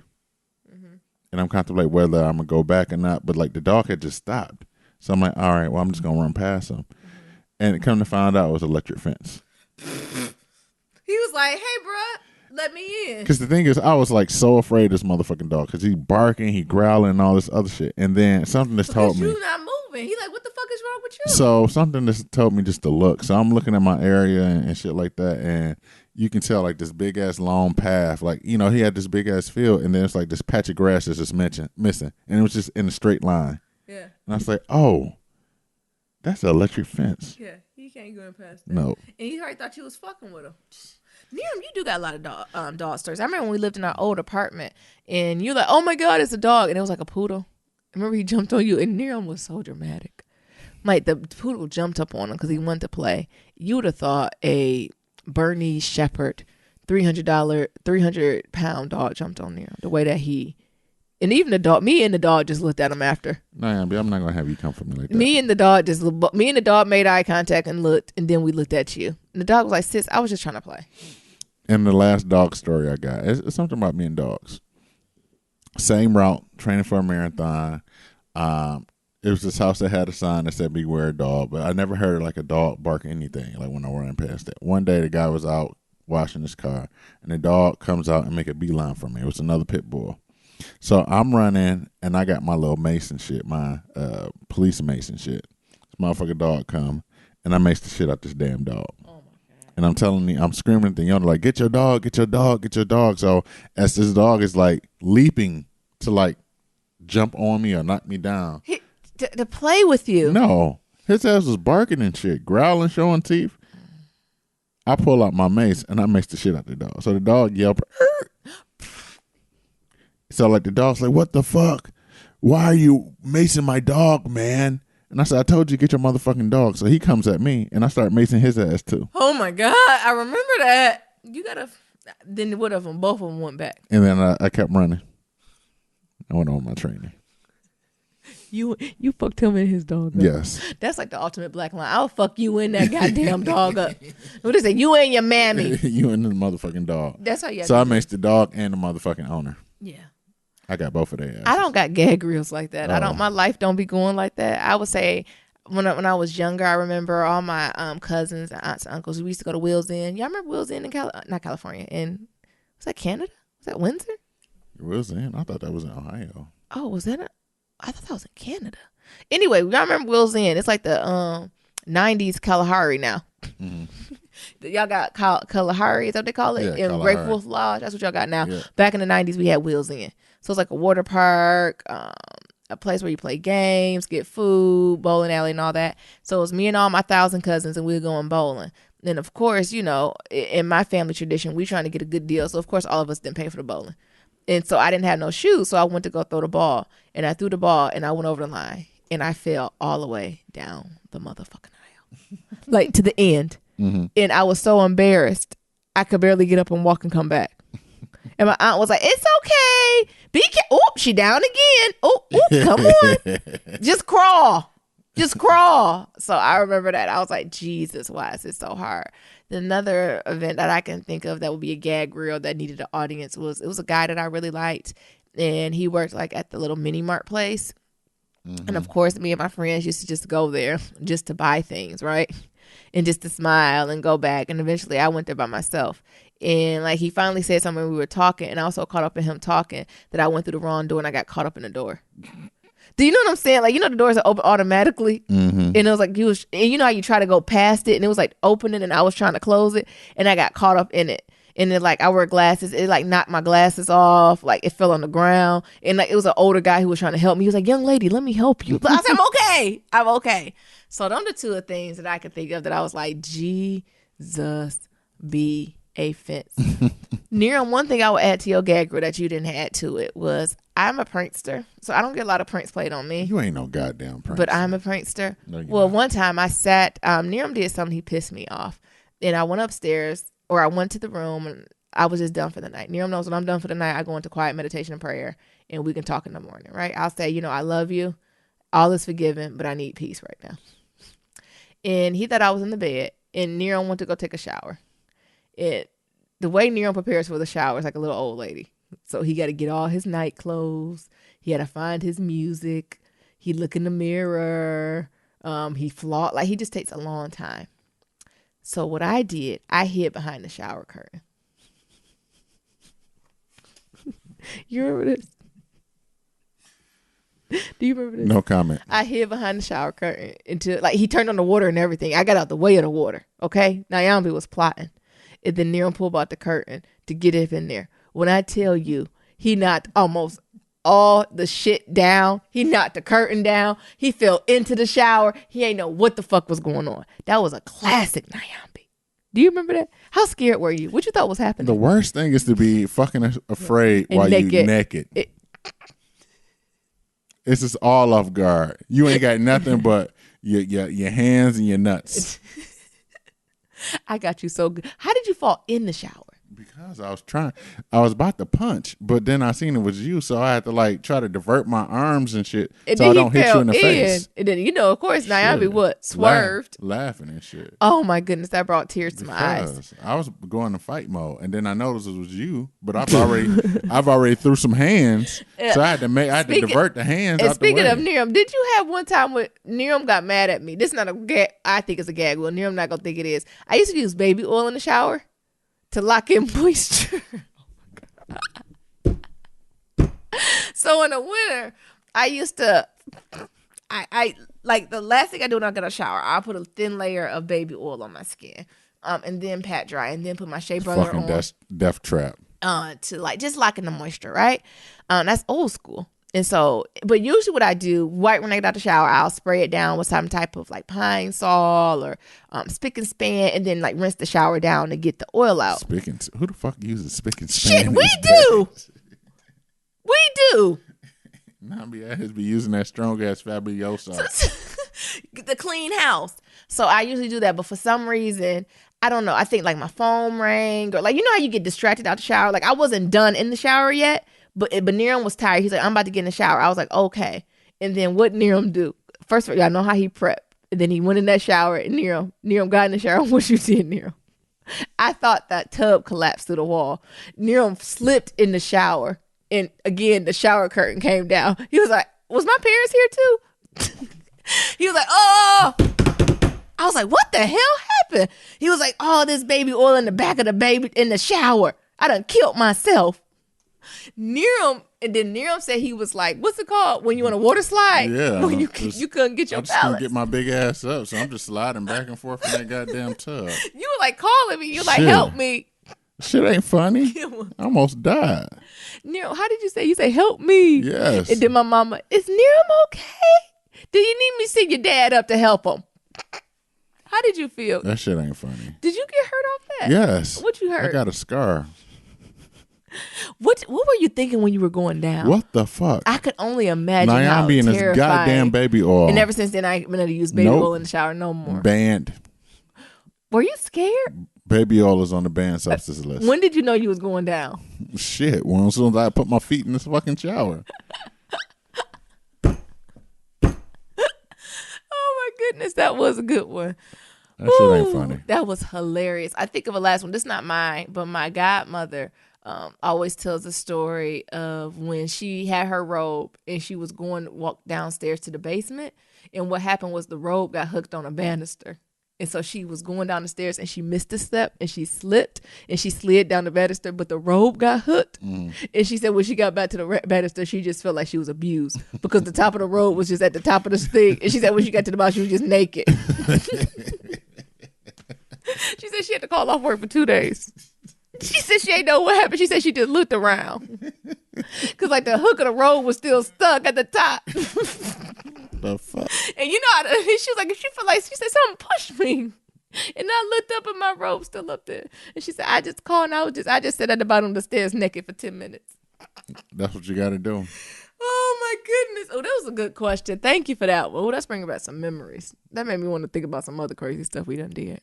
and I'm contemplating whether I'm gonna go back or not. But like the dog had just stopped, so I'm like, all right, well I'm just gonna run past him. And it come to find out it was electric fence. He was like, hey, bro, let me in. Because the thing is, I was like so afraid of this motherfucking dog. Because he barking, he growling, and all this other shit. And then something just told me. You not moving. He like, what the fuck is wrong with you? So something just told me just to look. So I'm looking at my area and shit like that. And you can tell like this big ass long path. Like, you know, he had this big ass field. And then it's like this patch of grass that's just missing. And it was just in a straight line. Yeah. And I was like, oh. That's an electric fence. Yeah, he can't go in past that. No. And he already thought you was fucking with him. Niram, you do got a lot of dog stories. I remember when we lived in our old apartment, and you're like, oh my God, it's a dog. And it was like a poodle. I remember he jumped on you, and Niram was so dramatic. Like, the poodle jumped up on him because he wanted to play. You would have thought a Bernese Shepherd, $300, 300-pound dog jumped on Niram. The way that he... And even the dog, me and the dog just looked at him after. No, I'm not gonna have you come for me like that. Me and the dog made eye contact and looked, and then we looked at you. And the dog was like, "Sis, I was just trying to play." And the last dog story I got, it's something about me and dogs. Same route, training for a marathon. It was this house that had a sign that said "Beware dog," but I never heard like a dog bark anything. Like when I ran past it. One day, the guy was out washing his car, and the dog comes out and make a beeline for me. It was another pit bull. So I'm running, and I got my little Mason shit, my police Mason shit. This motherfucking dog come, and I maced the shit out this damn dog. Oh my God. And I'm telling you, I'm screaming at the owner, like, get your dog, get your dog, get your dog. So as this dog is like leaping to like jump on me or knock me down. To play with you. No. His ass was barking and shit, growling, showing teeth. I pull out my mace, and I mace the shit out the dog. So the dog yelped, So like the dog's like, what the fuck? Why are you macing my dog, man? And I said, I told you, get your motherfucking dog. So he comes at me, and I start macing his ass too. Oh my God, I remember that. You gotta. Then what of them? Both of them went back. And then I kept running. I went on my training. You fucked him and his dog up. Yes. That's like the ultimate black line. I'll fuck you and that goddamn dog up. What they say? You and your mammy. You and the motherfucking dog. That's how you. So I maced the dog and the motherfucking owner. Yeah. I got both of their asses. I don't got gag reels like that. My life don't be going like that. I would say when I was younger, I remember all my cousins and aunts and uncles. We used to go to Wheels Inn. Y'all remember Wheels Inn in not California? Was that Canada? Was that Windsor? Wheels Inn? I thought that was in Ohio. Oh, was that? I thought that was in Canada. Anyway, y'all remember Wheels Inn? It's like the 90s Kalahari now. Mm-hmm. Y'all got Kalahari, is that what they call it? Yeah, in Kalahari. Great Wolf Lodge. That's what y'all got now. Yeah. Back in the 90s, we had Wheels Inn. So it's like a water park, a place where you play games, get food, bowling alley and all that. So it was me and all my 1,000 cousins, and we were going bowling. And of course, you know, in my family tradition, we trying to get a good deal. So of course, all of us didn't pay for the bowling. And so I didn't have no shoes. So I went to go throw the ball, and I threw the ball, and I went over the line, and I fell all the way down the motherfucking aisle, like to the end. Mm-hmm. And I was so embarrassed, I could barely get up and walk and come back. And my aunt was like, "It's okay. Be careful." Oop, she down again. Oop, come on. Just crawl. Just crawl. So I remember that. I was like, Jesus, why is it so hard? Another event that I can think of that would be a gag reel that needed an audience was a guy that I really liked. And he worked like at the little mini mart place. And of course, me and my friends used to just go there just to buy things, right? And just to smile and go back. And eventually I went there by myself. And like he finally said something when we were talking, and I was so caught up in him talking that I went through the wrong door and I got caught up in the door. Do you know what I'm saying? Like, you know, the doors are open automatically. And it was like, and you know how you try to go past it and it was like opening and I was trying to close it and I got caught up in it. And then like I wear glasses, it like knocked my glasses off, like it fell on the ground. And like it was an older guy who was trying to help me. He was like, "Young lady, let me help you." But I said, I'm okay. So them the two things that I could think of that I was like, Jesus be a fence. Near one thing I would add to your gag reel that you didn't add to it was I'm a prankster. So I don't get a lot of pranks played on me. You ain't no goddamn prankster. But I'm a prankster. No, well, one time I sat, Neram did something, he pissed me off. And I went upstairs, or I went to the room, and I was just done for the night. Neram knows when I'm done for the night, I go into quiet meditation and prayer, and we can talk in the morning, right? I'll say, you know, I love you. All is forgiven, but I need peace right now. And he thought I was in the bed, and Neram went to go take a shower. The way Neram prepares for the shower is like a little old lady. So he got to get all his night clothes. He had to find his music. He look in the mirror. He flaunt. Like, he just takes a long time. So what I did, I hid behind the shower curtain. You remember this? Do you remember this? No comment. I hid behind the shower curtain until, like, he turned on the water and everything. I got out the way of the water, okay? Nyambi was plotting. And then Neram pulled out the curtain to get it in there. When I tell you, he knocked almost all the shit down. He knocked the curtain down. He fell into the shower. He ain't know what the fuck was going on. That was a classic Nyambi. Do you remember that? How scared were you? What you thought was happening? The worst thing is to be fucking afraid while you naked. It's just all off guard. You ain't got nothing but your hands and your nuts. I got you so good. How did you fall in the shower? Because I was about to punch, but then I seen it was you, so I had to like try to divert my arms and shit and so I don't hit you in the face. And then, you know, of course, Nyambi swerved. Laughing and shit. Oh my goodness, that brought tears to my eyes. I was going to fight mode, and then I noticed it was you, but I've already threw some hands, so I had to divert the hands out the way. And speaking of Neram, did you have one time where Neram got mad at me? This is not a gag. I think it's a gag. Well, Neram not gonna think it is. I used to use baby oil in the shower to lock in moisture. So in the winter, I used to, I like the last thing I do when I get a shower, I'll put a thin layer of baby oil on my skin, and then pat dry, and then put my shea butter on. Fucking death trap. To like just lock in the moisture, right? That's old school. And so, but usually what I do, right when I get out the shower, I'll spray it down with some type of like pine sol or spick and span, and then like rinse the shower down to get the oil out. Who the fuck uses spick and span? Shit, we do. We do. Nah, I just be using that strong ass Fabioso. The clean house. So I usually do that, but for some reason, I don't know. I think like my phone rang, or like, you know how you get distracted out the shower? Like I wasn't done in the shower yet. But Neram was tired. He's like, I'm about to get in the shower. I was like, okay. And then what Neram do? First of all, y'all know how he prepped. And then he went in that shower, and Neram got in the shower. What you did, Neram? I thought that tub collapsed through the wall. Neram slipped in the shower. And again, the shower curtain came down. He was like, was my parents here too? He was like, oh. I was like, what the hell happened? He was like, oh, this baby oil in the back of the baby in the shower. I done killed myself. Neram said he was like, what's it called when you on a water slide? Yeah, when you couldn't get your balance. I just couldn't get my big ass up, so I'm just sliding back and forth in that goddamn tub. You were like calling me. You're like, help me. Shit ain't funny. I almost died. Neram, how did you say? You say, help me. Yes. And then my mama, is Neram okay? Do you need me to send your dad up to help him? How did you feel? That shit ain't funny. Did you get hurt off that? Yes. What you hurt? I got a scar. What were you thinking when you were going down? What the fuck? I could only imagine now how I'm being terrifying. this goddamn baby oil. And ever since then, I ain't been able to use baby oil in the shower no more. Banned. Were you scared? Baby oil is on the banned substance list. When did you know you was going down? Shit. Well, as soon as I put my feet in this fucking shower. Oh my goodness, that was a good one. That shit ain't funny. That was hilarious. I think of a last one. This is not mine, but my godmother, always tells the story of when she had her robe and she was going to walk downstairs to the basement. And what happened was the robe got hooked on a banister. And so she was going down the stairs and she missed a step and she slipped and she slid down the banister, but the robe got hooked. And she said when she got back to the banister, she just felt like she was abused because the top of the robe was just at the top of the thing. And she said when she got to the bottom, she was just naked. She said she had to call off work for 2 days. She said she ain't know what happened. She said she just looked around. Because like the hook of the robe was still stuck at the top. The fuck? And you know how she was like, she felt like, she said something pushed me. And I looked up and my robe still up there. And she said, I just called and I just sat at the bottom of the stairs naked for 10 minutes. That's what you got to do. Oh my goodness. Oh, that was a good question. Thank you for that. Well, that's bringing back some memories. That made me want to think about some other crazy stuff we done did.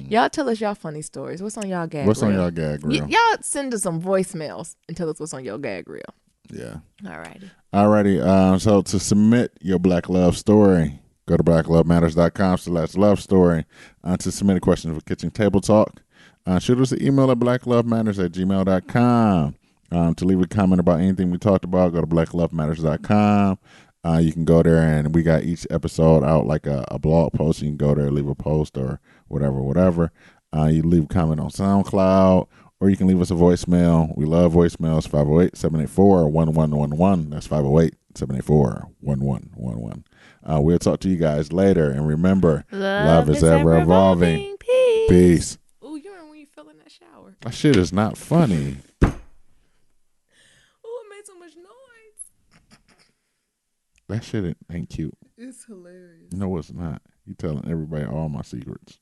Y'all tell us y'all funny stories. What's on y'all gag What's reel? on y'all gag reel? Y'all send us some voicemails and tell us what's on your gag reel. Yeah. Alrighty. So to submit your Black Love story, go to blacklovematters.com/love story. To submit a question for Kitchen Table Talk, shoot us an email at blacklovematters@gmail.com. To leave a comment about anything we talked about, go to blacklovematters.com. You can go there and we got each episode out like a blog post. You can go there, leave a post or whatever. You leave a comment on SoundCloud or you can leave us a voicemail. We love voicemails, 508-784-1111. That's 508-784-1111. We'll talk to you guys later. And remember, love is ever evolving. Peace. Ooh, you remember when you fell in that shower? That shit is not funny. So much noise. That shit ain't cute. It's hilarious. No, it's not. You telling everybody all my secrets.